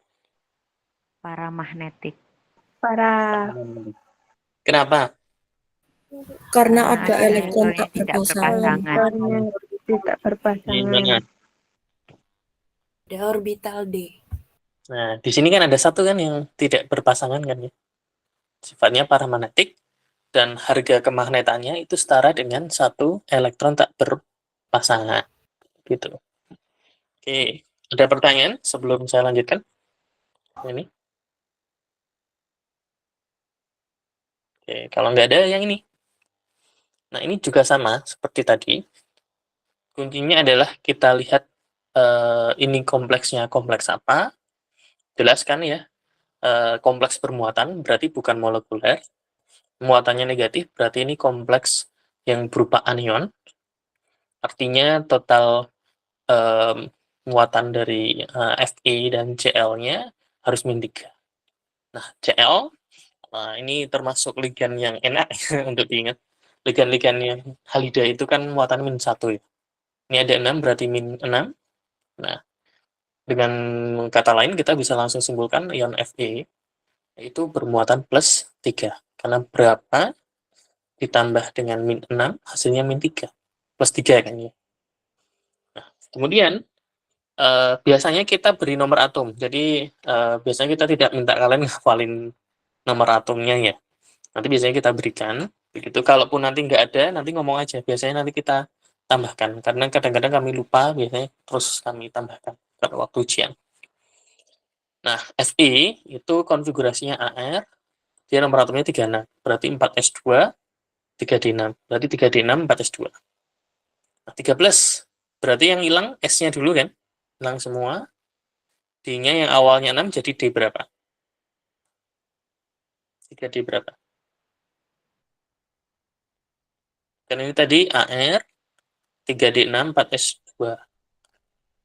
Paramagnetik. Kenapa? Karena ada elektron elektronnya tak tidak berpasangan. berpasangan. Tidak berpasangan. Gimana? Ada orbital D. Nah, di sini kan ada 1 kan yang tidak berpasangan kan ya. Sifatnya paramagnetik dan harga kemagnetannya itu setara dengan 1 elektron tak berpasangan. Gitu. Oke, ada pertanyaan sebelum saya lanjutkan? Ini. Oke, kalau nggak ada yang ini. Nah, ini juga sama seperti tadi. Kuncinya adalah kita lihat ini kompleksnya kompleks apa. Jelaskan ya. Kompleks bermuatan berarti bukan molekuler. Muatannya negatif berarti ini kompleks yang berupa anion. Artinya total muatan dari Fe dan Cl-nya harus -3. Nah, Cl ini termasuk ligan yang enak untuk diingat. Ligan-ligan yang halida itu kan muatan -1 ya. Ini ada 6 berarti -6. Nah, dengan kata lain kita bisa langsung simpulkan ion Fe itu bermuatan +3. Karena berapa ditambah dengan -6 hasilnya -3. +3 kan ya. Nah, kemudian biasanya kita beri nomor atom. Jadi biasanya kita tidak minta kalian ngafalin nomor atomnya ya. Nanti biasanya kita berikan. Begitu. Kalaupun nanti nggak ada, nanti ngomong aja. Biasanya nanti kita tambahkan. Karena kadang-kadang kami lupa, biasanya terus kami tambahkan pada waktu ujian. Nah, Fe itu konfigurasinya AR. Dia nomor atomnya 36. Berarti 4S2, 3D6. Berarti 3D6, 4S2. Nah, 13. Berarti yang hilang S-nya dulu kan? Hilang semua. D-nya yang awalnya 6 jadi D berapa? 3D berapa? Kan ini tadi AR, 3D6, 4S2.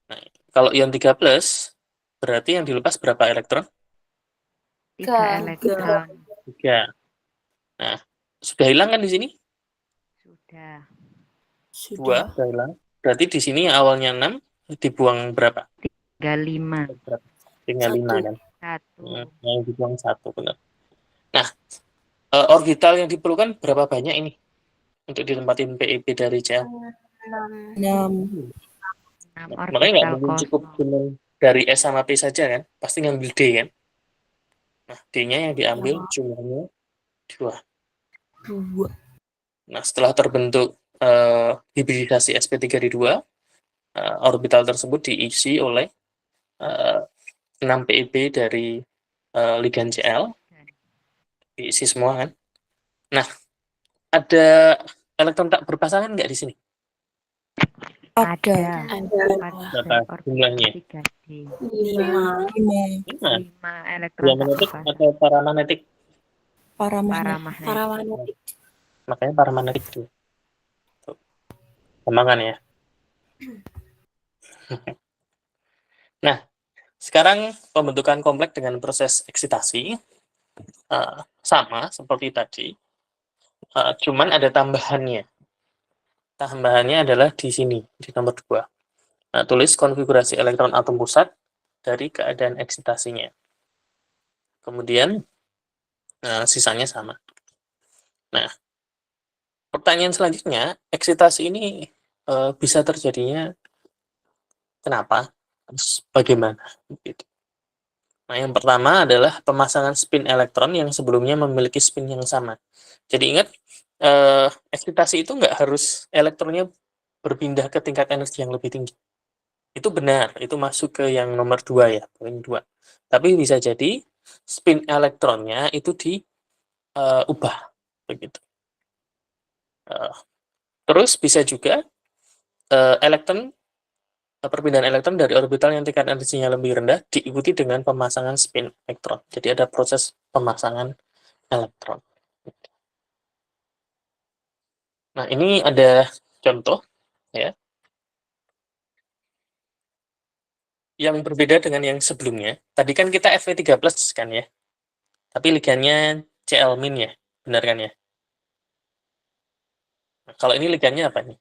Nah, kalau ion 3+, berarti yang dilepas berapa elektron? 3 elektron. 3. Nah, sudah hilang kan di sini? Sudah. 2 sudah hilang. Berarti di sini yang awalnya 6 dibuang berapa? 35. Tinggal 5 kan? 1. Yang dibuang 1 benar. Orbital yang diperlukan berapa banyak ini untuk ditempatin PeP dari Cl? 6. 6 Makanya nggak orbital mungkin cukup kosong. cuma dari S sama P saja kan, pasti ngambil D kan. Nah, D-nya yang diambil jumlahnya 2. 2. Nah, setelah terbentuk hibridisasi sp3d2, orbital tersebut diisi oleh 6 PeP dari ligan Cl, diisi semua kan. Nah, ada elektron tak berpasangan nggak di sini? Ada. Berapa jumlahnya? 3D. 5. 5. 5 elektron tak Diamagnetik berpasangan. atau paramagnetik? Paramagnetik. Makanya paramagnetik itu. Kembangan ya. Nah, sekarang pembentukan kompleks dengan proses eksitasi sama seperti tadi, cuman ada tambahannya. Tambahannya adalah di sini, di nomor 2. Nah, tulis konfigurasi elektron atom pusat dari keadaan eksitasinya. Kemudian, sisanya sama. Nah, pertanyaan selanjutnya, eksitasi ini bisa terjadinya kenapa? Terus bagaimana? Gitu. Nah, yang pertama adalah pemasangan spin elektron yang sebelumnya memiliki spin yang sama. Jadi ingat, eksitasi itu nggak harus elektronnya berpindah ke tingkat energi yang lebih tinggi. Itu benar, itu masuk ke yang nomor 2 ya, poin 2. Tapi bisa jadi spin elektronnya itu diubah, begitu. Terus bisa juga perpindahan elektron dari orbital yang tingkat energinya lebih rendah diikuti dengan pemasangan spin elektron. Jadi ada proses pemasangan elektron. Nah, ini ada contoh ya yang berbeda dengan yang sebelumnya. Tadi kan kita Fe3+ kan ya. Tapi ligannya Cl- ya. Benar kan ya? Nah, kalau ini ligannya apa nih?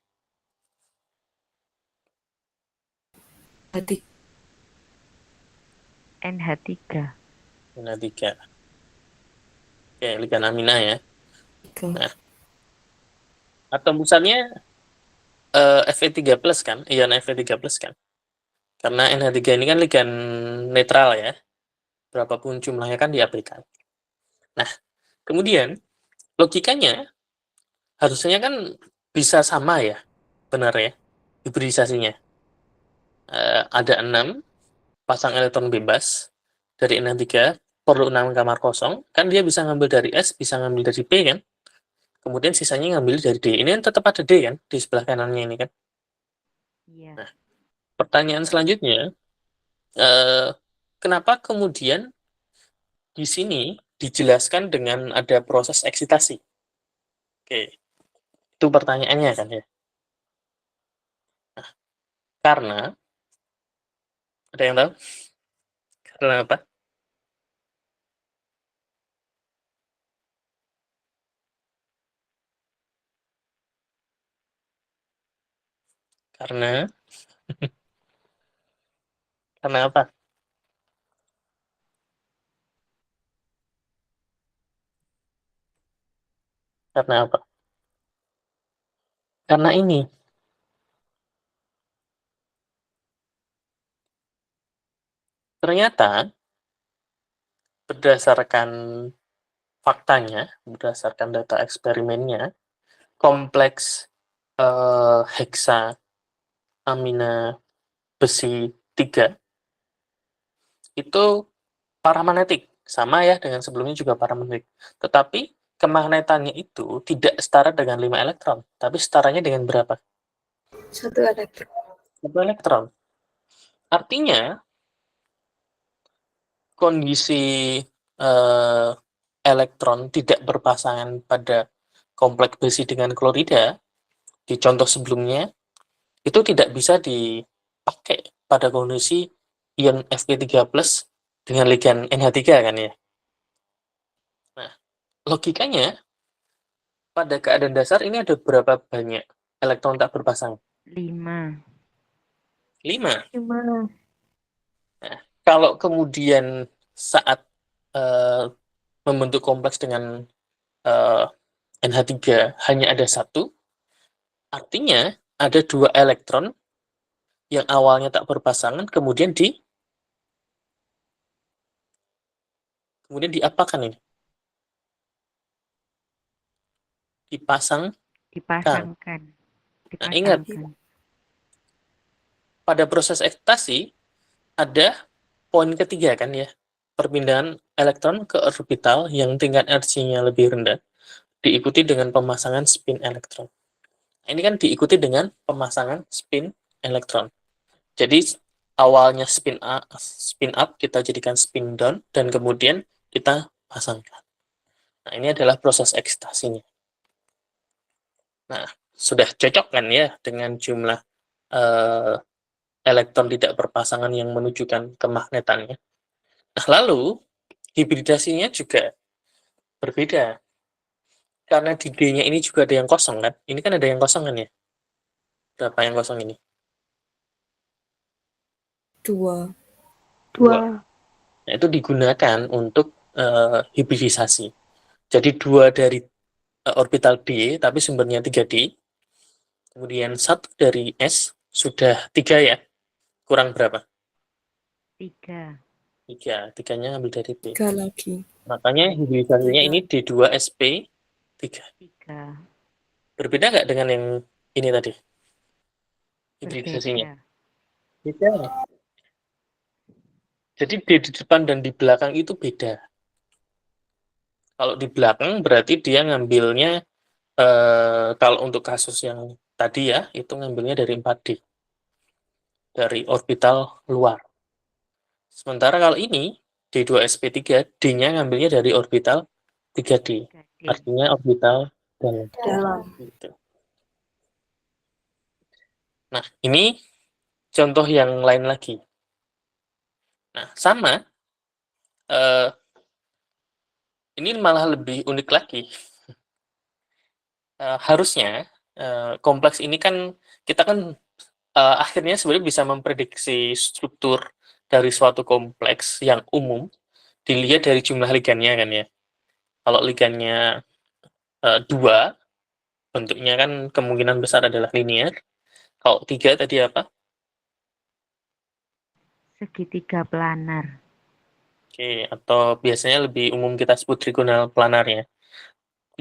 NH3. NH3. Oke, ligan amina ya. Nah, atom pusatnya Fe3+ kan? Ion Fe3+ kan? Karena NH3 ini kan ligan netral ya. Berapapun jumlahnya kan diabaikan. Nah, kemudian logikanya harusnya kan bisa sama ya, benar ya, hibridisasinya. Ada 6 pasang elektron bebas dari NH3, perlu 6 kamar kosong, kan dia bisa ngambil dari S, bisa ngambil dari P kan, kemudian sisanya ngambil dari D. Ini kan tetap ada D kan, di sebelah kanannya ini kan. Iya. Nah, pertanyaan selanjutnya, kenapa kemudian di sini dijelaskan dengan ada proses eksitasi? Oke, itu pertanyaannya kan ya. Nah, karena, ada yang tahu? Karena apa? Karena karena apa? Karena apa? Karena ini. Ternyata berdasarkan faktanya, berdasarkan data eksperimennya, kompleks heksa amina besi 3 itu paramagnetik. Sama ya dengan sebelumnya juga paramagnetik. Tetapi kemagnetannya itu tidak setara dengan 5 elektron, tapi setaranya dengan berapa? 1 elektron. 1 elektron. Artinya, kondisi elektron tidak berpasangan pada kompleks besi dengan klorida, di contoh sebelumnya, itu tidak bisa dipakai pada kondisi ion Fe3+ dengan ligan NH3 kan ya. Nah, logikanya, pada keadaan dasar ini ada berapa banyak elektron tak berpasangan? 5. 5. Nah, kalau kemudian saat membentuk kompleks dengan NH3 hanya ada satu, artinya ada 2 elektron yang awalnya tak berpasangan kemudian diapakan ini? Dipasangkan. Dipasangkan. Nah, ingat, Dipasangkan. pada proses ekstasi ada poin ketiga kan ya, perpindahan elektron ke orbital yang tingkat energinya lebih rendah, diikuti dengan pemasangan spin elektron. Nah, ini kan diikuti dengan pemasangan spin elektron. Jadi awalnya spin up kita jadikan spin down dan kemudian kita pasangkan. Nah, ini adalah proses ekstasinya. Nah, sudah cocok kan ya dengan jumlah elektron tidak berpasangan yang menunjukkan kemagnetannya. Nah, lalu hibridasinya juga berbeda. Karena di G-nya ini juga ada yang kosong kan? Ini kan ada yang kosong kan ya? Berapa yang kosong ini? 2. Nah, itu digunakan untuk hibridisasi. Jadi 2 dari orbital D, tapi sumbernya 3D. Kemudian 1 dari S, sudah 3 ya? Kurang berapa? 3. 3. 3-nya ambil dari B. 3 lagi. Makanya hibridisasinya ini D2SP3. 3. Berbeda nggak dengan yang ini tadi? Hibridisasinya? Berbeda. Beda. Jadi di depan dan di belakang itu beda. Kalau di belakang berarti dia ngambilnya, kalau untuk kasus yang tadi ya, itu ngambilnya dari 4D. Dari orbital luar. Sementara kalau ini, D2SP3, D-nya ngambilnya dari orbital 3D. 3D. Artinya orbital dalam. Gitu. Nah, ini contoh yang lain lagi. Nah, sama, ini malah lebih unik lagi. Harusnya, kompleks ini kan, kita kan akhirnya sebenarnya bisa memprediksi struktur dari suatu kompleks yang umum, dilihat dari jumlah ligannya kan ya. Kalau ligannya 2, bentuknya kan kemungkinan besar adalah linear. Kalau 3 tadi apa? Segitiga planar. Oke, atau biasanya lebih umum kita sebut trigonal planar ya.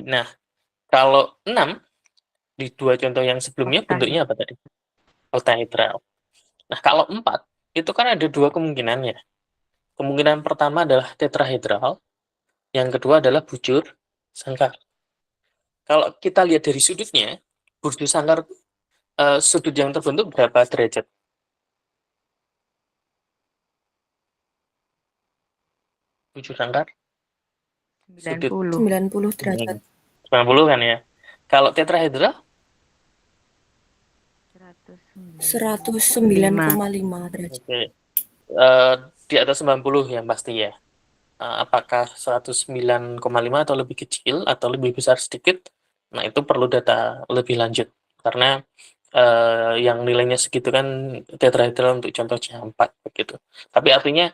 Nah, kalau 6, di 2 contoh yang sebelumnya bentuknya apa tadi? Octahedral. Nah, kalau 4, itu kan ada 2 kemungkinan ya. Kemungkinan pertama adalah tetrahedral, yang kedua adalah bujur sangkar. Kalau kita lihat dari sudutnya, bujur sangkar, sudut yang terbentuk berapa derajat? Bujur sangkar? 90. 90 derajat. 90 kan ya. Kalau tetrahedral? 109,5 derajat. Oke. Di atas 90 yang pasti ya. Apakah 109,5 atau lebih kecil atau lebih besar sedikit? Nah, itu perlu data lebih lanjut. Karena yang nilainya segitu kan tetrahedral untuk contohnya 4 begitu. Tapi artinya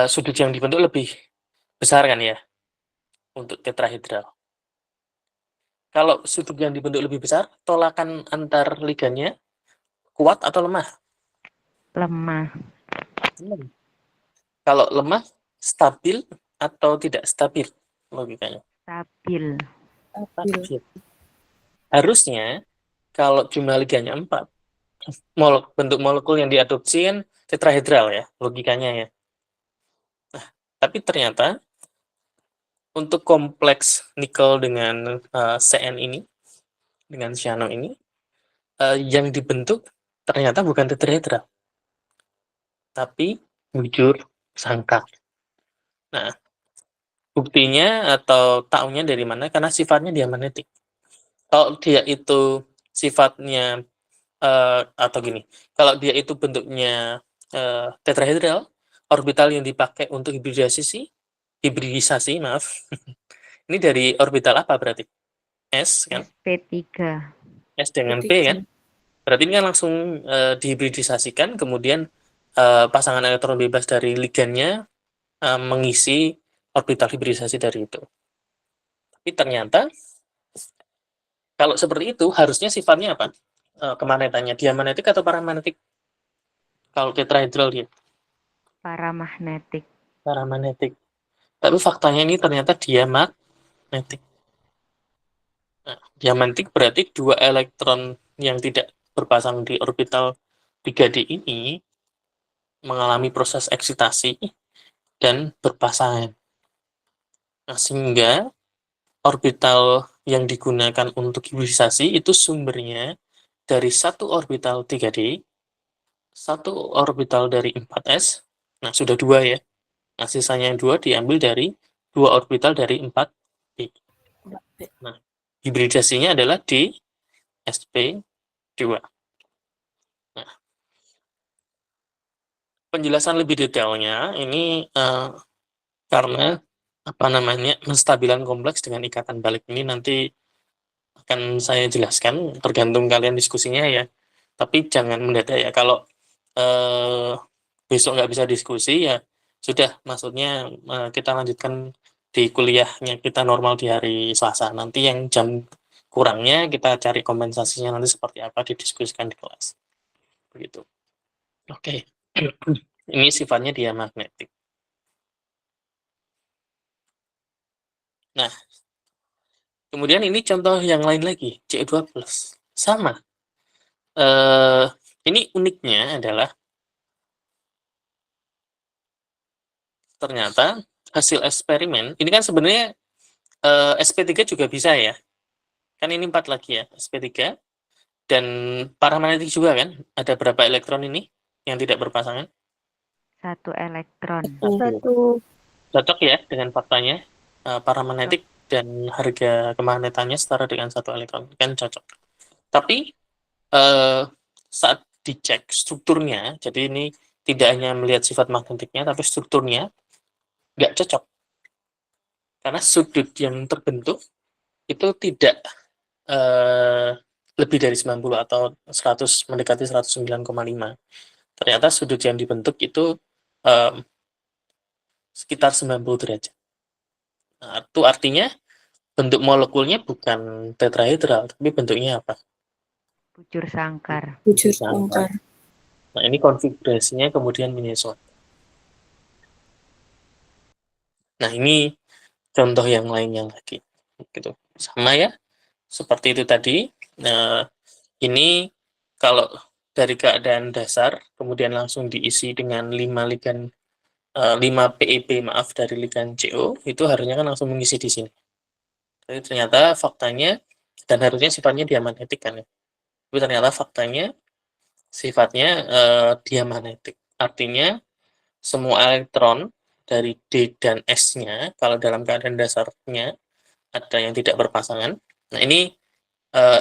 sudut yang dibentuk lebih besar kan ya untuk tetrahedral. Kalau sudut yang dibentuk lebih besar, tolakan antar ligannya kuat atau lemah? Lemah. Kalau lemah, stabil atau tidak stabil logikanya? Stabil. Stabil. Harusnya kalau jumlah ligannya 4, bentuk molekul yang diadopsi kan tetrahedral ya, logikanya ya. Nah, tapi ternyata untuk kompleks nikel dengan Cn ini, dengan cyano ini, yang dibentuk ternyata bukan tetrahedral, tapi bujur sangkar. Nah, buktinya atau taunya dari mana? Karena sifatnya diamagnetik. Kalau dia itu sifatnya atau gini, kalau dia itu bentuknya tetrahedral, orbital yang dipakai untuk hibridisasi, maaf, ini dari orbital apa berarti? S kan? SP3. S dengan P kan? Berarti ini kan langsung dihibridisasikan, kemudian pasangan elektron bebas dari ligannya mengisi orbital hibridisasi dari itu. Tapi ternyata kalau seperti itu harusnya sifatnya apa? Kemagnetannya diamagnetik atau paramagnetik? Kalau tetrahedral dia Paramagnetik. paramagnetik. Tapi faktanya ini ternyata diamagnetik. Nah, diamagnetik berarti dua elektron yang tidak berpasang di orbital 3D ini mengalami proses eksitasi dan berpasangan. Nah, sehingga orbital yang digunakan untuk hibridisasi itu sumbernya dari satu orbital 3D, satu orbital dari 4s, nah sudah dua ya. Nah, sisanya yang dua diambil dari dua orbital dari 4p. Nah, hibridisasinya adalah di sp2. Nah, penjelasan lebih detailnya ini karena apa namanya menstabilan kompleks dengan ikatan balik ini nanti akan saya jelaskan, tergantung kalian diskusinya ya. Tapi jangan mendadak ya. Kalau besok nggak bisa diskusi ya sudah, maksudnya kita lanjutkan di kuliahnya kita normal di hari Selasa. Nanti yang jam kurangnya kita cari kompensasinya nanti seperti apa didiskusikan di kelas. Begitu. Oke. Ini sifatnya diamagnetik. Nah, kemudian ini contoh yang lain lagi, Ce2+. Sama. Ini uniknya adalah ternyata hasil eksperimen, ini kan sebenarnya sp3 juga bisa ya. Kan ini 4 lagi ya, sp3. Dan paramagnetik juga kan? Ada berapa elektron ini yang tidak berpasangan? 1 elektron. Satu. Cocok ya dengan faktanya. Paramagnetik dan harga kemagnetannya setara dengan 1 elektron. Kan cocok. Tapi saat dicek strukturnya, jadi ini tidak hanya melihat sifat magnetiknya, tapi strukturnya nggak cocok. Karena sudut yang terbentuk itu tidak lebih dari 90 atau 100, mendekati 109,5. Ternyata sudut yang dibentuk itu sekitar 90 derajat. Nah, itu artinya bentuk molekulnya bukan tetrahedral, tapi bentuknya apa? Bujur sangkar. Bujur sangkar. Nah, ini konfigurasinya kemudian menyesuaikan. Nah, ini contoh yang lainnya lagi. Gitu. Sama ya, seperti itu tadi. Nah, ini kalau dari keadaan dasar, kemudian langsung diisi dengan 5 ligan 5 PEP maaf dari ligan CO, itu harusnya kan langsung mengisi di sini. Tapi ternyata faktanya, dan harusnya sifatnya diamagnetik kan ya. Tapi ternyata faktanya sifatnya diamagnetik. Artinya semua elektron dari D dan S-nya, kalau dalam keadaan dasarnya ada yang tidak berpasangan. Nah ini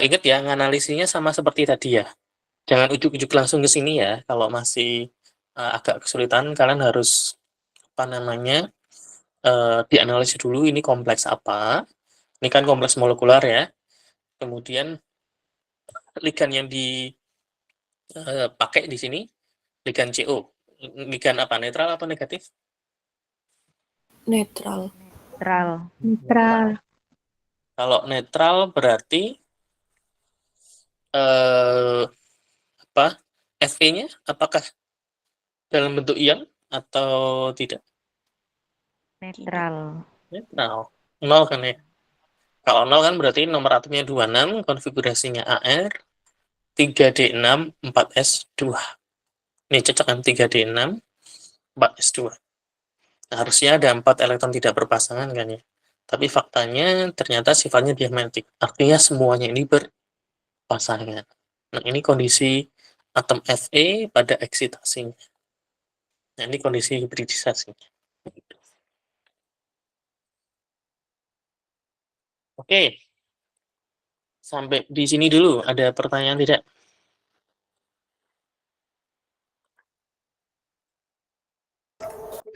ingat ya, analisisnya sama seperti tadi ya. Jangan ujuk-ujuk langsung ke sini ya. Kalau masih agak kesulitan, kalian harus apa namanya dianalisis dulu ini kompleks apa. Ini kan kompleks molekular ya. Kemudian ligan yang dipakai di sini ligan CO. Ligan apa? Netral apa negatif? Netral. Netral. Kalau netral berarti apa? Fe-nya apakah dalam bentuk ion atau tidak? Netral. Netral. 0 kan ya? Kalau 0 kan berarti nomor atomnya 26, konfigurasinya AR, 3D6, 4S2. Ini cocok kan 3D6, 4S2. Nah, harusnya ada 4 elektron tidak berpasangan kan ya. Tapi faktanya ternyata sifatnya diamagnetik. Artinya semuanya ini berpasangan. Nah, ini kondisi atom Fe pada eksitasinya. Nah, ini kondisi hibridisasinya. Oke. Sampai di sini dulu. Ada pertanyaan tidak?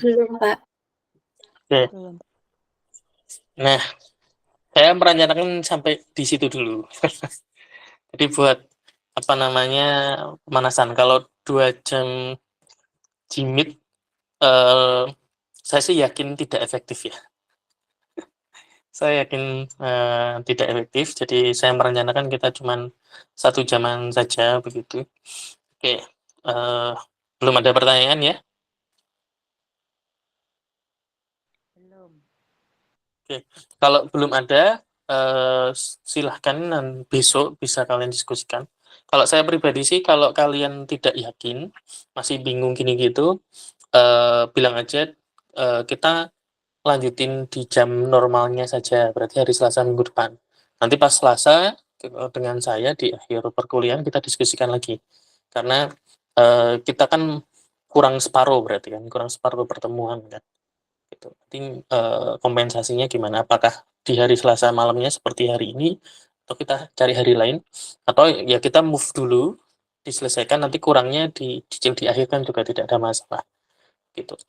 Belum, Pak. Oke. Nah, saya merencanakan sampai di situ dulu. Jadi buat apa namanya pemanasan. Kalau 2 jam jimit, saya sih yakin tidak efektif ya. Saya yakin tidak efektif. Jadi saya merencanakan kita cuman 1 jaman saja begitu. Oke, belum ada pertanyaan ya? Belum. Oke, kalau belum ada, silahkan besok bisa kalian diskusikan. Kalau saya pribadi sih, kalau kalian tidak yakin, masih bingung gini gitu, bilang aja kita lanjutin di jam normalnya saja, berarti hari Selasa minggu depan. Nanti pas Selasa dengan saya di akhir perkuliahan kita diskusikan lagi, karena kita kan kurang separuh berarti kan, kurang separuh pertemuan kan. Gitu. Nanti kompensasinya gimana? Apakah di hari Selasa malamnya seperti hari ini, atau kita cari hari lain, atau ya kita move dulu, diselesaikan, nanti kurangnya dicicil di akhir kan juga tidak ada masalah. Gitu.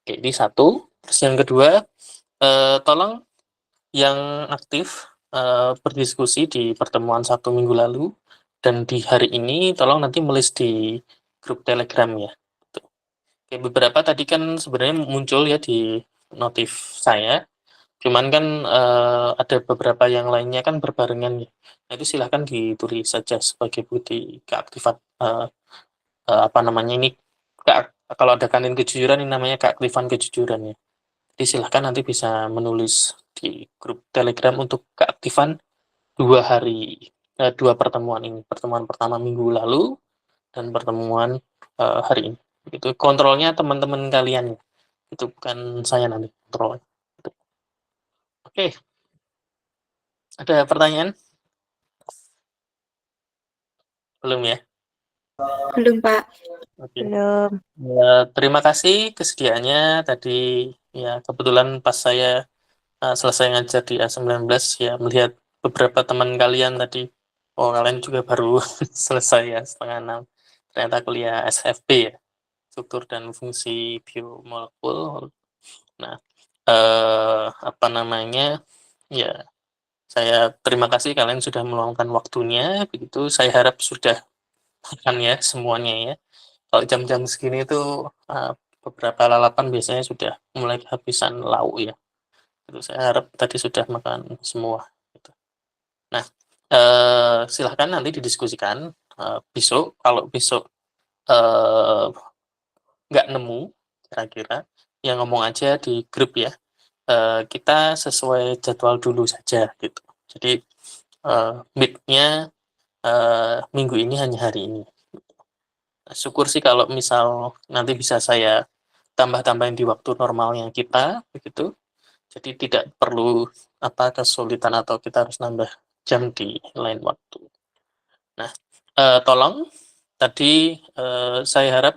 Oke, ini satu. Terus yang kedua, tolong yang aktif berdiskusi di pertemuan Sabtu minggu lalu, dan di hari ini tolong nanti menulis di grup Telegram ya. Gitu. Oke, beberapa tadi kan sebenarnya muncul ya di notif saya, cuman kan ada beberapa yang lainnya kan berbarengan ya. Nah, itu silahkan ditulis saja sebagai bukti keaktifan apa namanya ini, kalau ada kantin kejujuran ini namanya keaktifan kejujuran ya. Jadi silahkan nanti bisa menulis di grup Telegram untuk keaktifan 2 pertemuan ini. Pertemuan pertama minggu lalu dan pertemuan hari ini. Itu kontrolnya teman-teman kalian ya. Itu bukan saya nanti kontrol. Oke. Ada pertanyaan? Belum ya? Belum, Pak. Oke. Belum. Terima kasih kesediaannya tadi. Ya, kebetulan pas saya selesai ngajar di A19 ya, melihat beberapa teman kalian tadi. Oh, kalian juga baru selesai ya, 5:30. Ternyata kuliah SFB ya, struktur dan fungsi biomolekul. Nah, apa namanya, ya, saya terima kasih kalian sudah meluangkan waktunya. Begitu, saya harap sudah makan ya semuanya ya. Kalau jam-jam segini itu beberapa lalapan biasanya sudah mulai kehabisan lauk ya. Itu saya harap tadi sudah makan semua. Gitu. Nah, silahkan nanti didiskusikan besok. Kalau besok nggak nemu, kira-kira, ya ngomong aja di grup ya. Kita sesuai jadwal dulu saja gitu. Jadi meet-nya minggu ini hanya hari ini. Syukur sih kalau misal nanti bisa saya tambah-tambahin di waktu normalnya kita begitu. Jadi tidak perlu kesulitan atau kita harus nambah jam di lain waktu. Nah, tolong tadi saya harap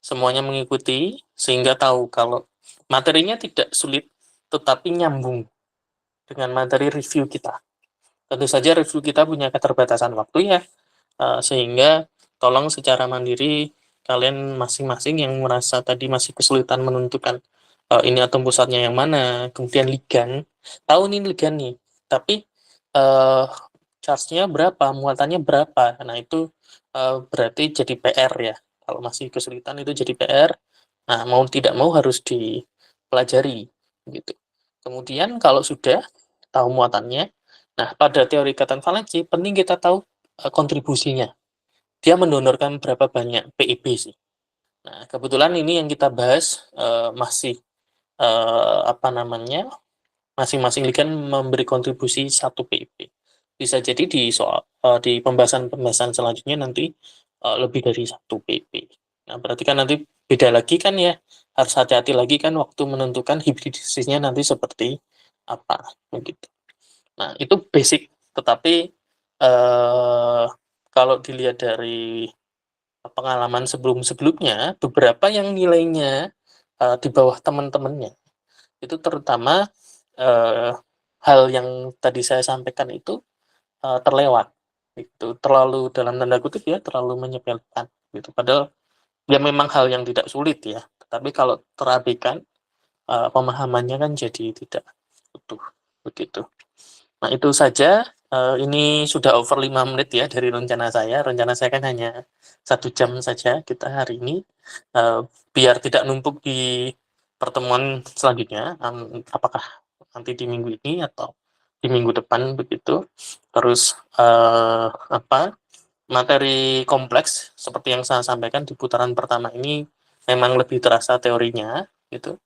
semuanya mengikuti sehingga tahu kalau materinya tidak sulit tetapi nyambung dengan materi review kita. Tentu saja review kita punya keterbatasan waktu ya, sehingga tolong secara mandiri kalian masing-masing yang merasa tadi masih kesulitan menentukan ini atom pusatnya yang mana, kemudian ligan, tahu nih ligan nih, tapi charge-nya berapa, muatannya berapa, nah itu berarti jadi PR ya, kalau masih kesulitan itu jadi PR, nah mau tidak mau harus dipelajari, gitu. Kemudian kalau sudah tahu muatannya, nah pada teori ikatan valensi penting kita tahu kontribusinya. Dia mendonorkan berapa banyak PIB sih. Nah, kebetulan ini yang kita bahas masih apa namanya, masing-masing ligan memberi kontribusi 1 PIB. Bisa jadi di soal di pembahasan-pembahasan selanjutnya nanti lebih dari 1 PIB. Nah, berarti kan nanti beda lagi kan ya, harus hati-hati lagi kan waktu menentukan hibridisasinya nanti seperti apa begitu. Nah, itu basic, tetapi kalau dilihat dari pengalaman sebelum-sebelumnya, beberapa yang nilainya di bawah teman-temannya, itu terutama hal yang tadi saya sampaikan itu terlewat, itu terlalu dalam tanda kutip ya, terlalu menyepelekan, gitu. Padahal ya memang hal yang tidak sulit ya, tetapi kalau terabaikan pemahamannya kan jadi tidak utuh, begitu. Nah, itu saja. Ini sudah over 5 menit ya dari rencana saya. Rencana saya kan hanya 1 jam saja kita hari ini. Biar tidak numpuk di pertemuan selanjutnya, apakah nanti di minggu ini atau di minggu depan begitu. Terus materi kompleks seperti yang saya sampaikan di putaran pertama ini memang lebih terasa teorinya gitu.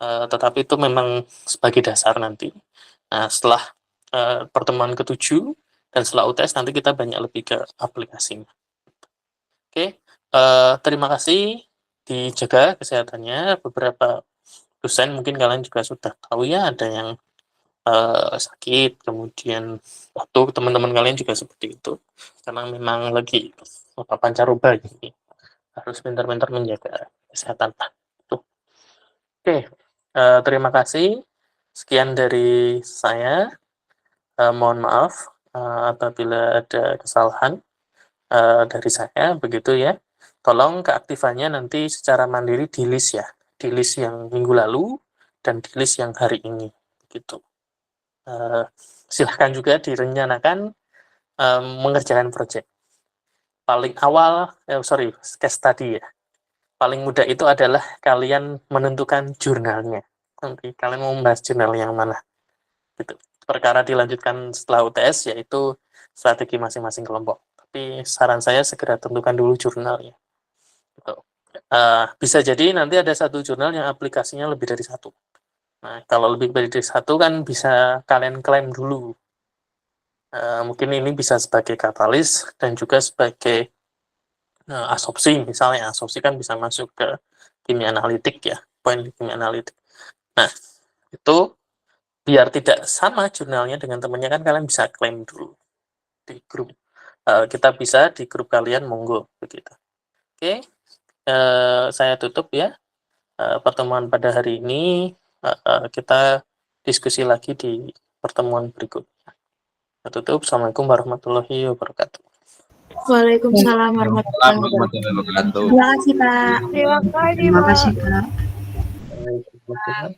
Tetapi itu memang sebagai dasar nanti. Nah, setelah pertemuan ke-7 dan setelah UTS nanti kita banyak lebih ke aplikasinya. Oke, terima kasih, dijaga kesehatannya. Beberapa dosen mungkin kalian juga sudah tahu ya, ada yang sakit, kemudian batuk, teman-teman kalian juga seperti itu. Karena memang lagi pancaroba, jadi harus pintar-pintar menjaga kesehatan. Oke, terima kasih. Sekian dari saya. Mohon maaf apabila ada kesalahan dari saya, begitu ya. Tolong keaktifannya nanti secara mandiri di list ya, di list yang minggu lalu dan di list yang hari ini, gitu. Silahkan juga direncanakan mengerjakan project. Paling awal, case study ya. Paling mudah itu adalah kalian menentukan jurnalnya. Nanti kalian mau membahas jurnal yang mana. Gitu. Perkara dilanjutkan setelah UTS, yaitu strategi masing-masing kelompok. Tapi saran saya segera tentukan dulu jurnalnya. Gitu. Bisa jadi nanti ada satu jurnal yang aplikasinya lebih dari satu. Nah, kalau lebih dari satu kan bisa kalian klaim dulu. Mungkin ini bisa sebagai katalis dan juga sebagai asopsi, misalnya asopsi kan bisa masuk ke kimia analitik ya, poin di kimia analitik. Nah, itu biar tidak sama jurnalnya dengan temannya kan kalian bisa klaim dulu di grup. Kita bisa di grup kalian, monggo begitu. Oke, saya tutup ya pertemuan pada hari ini. Kita diskusi lagi di pertemuan berikutnya. Saya tutup. Assalamualaikum warahmatullahi wabarakatuh. Waalaikumsalam warahmatullahi wabarakatuh. Terima kasih, Pak. Terima kasih, Pak. Baik,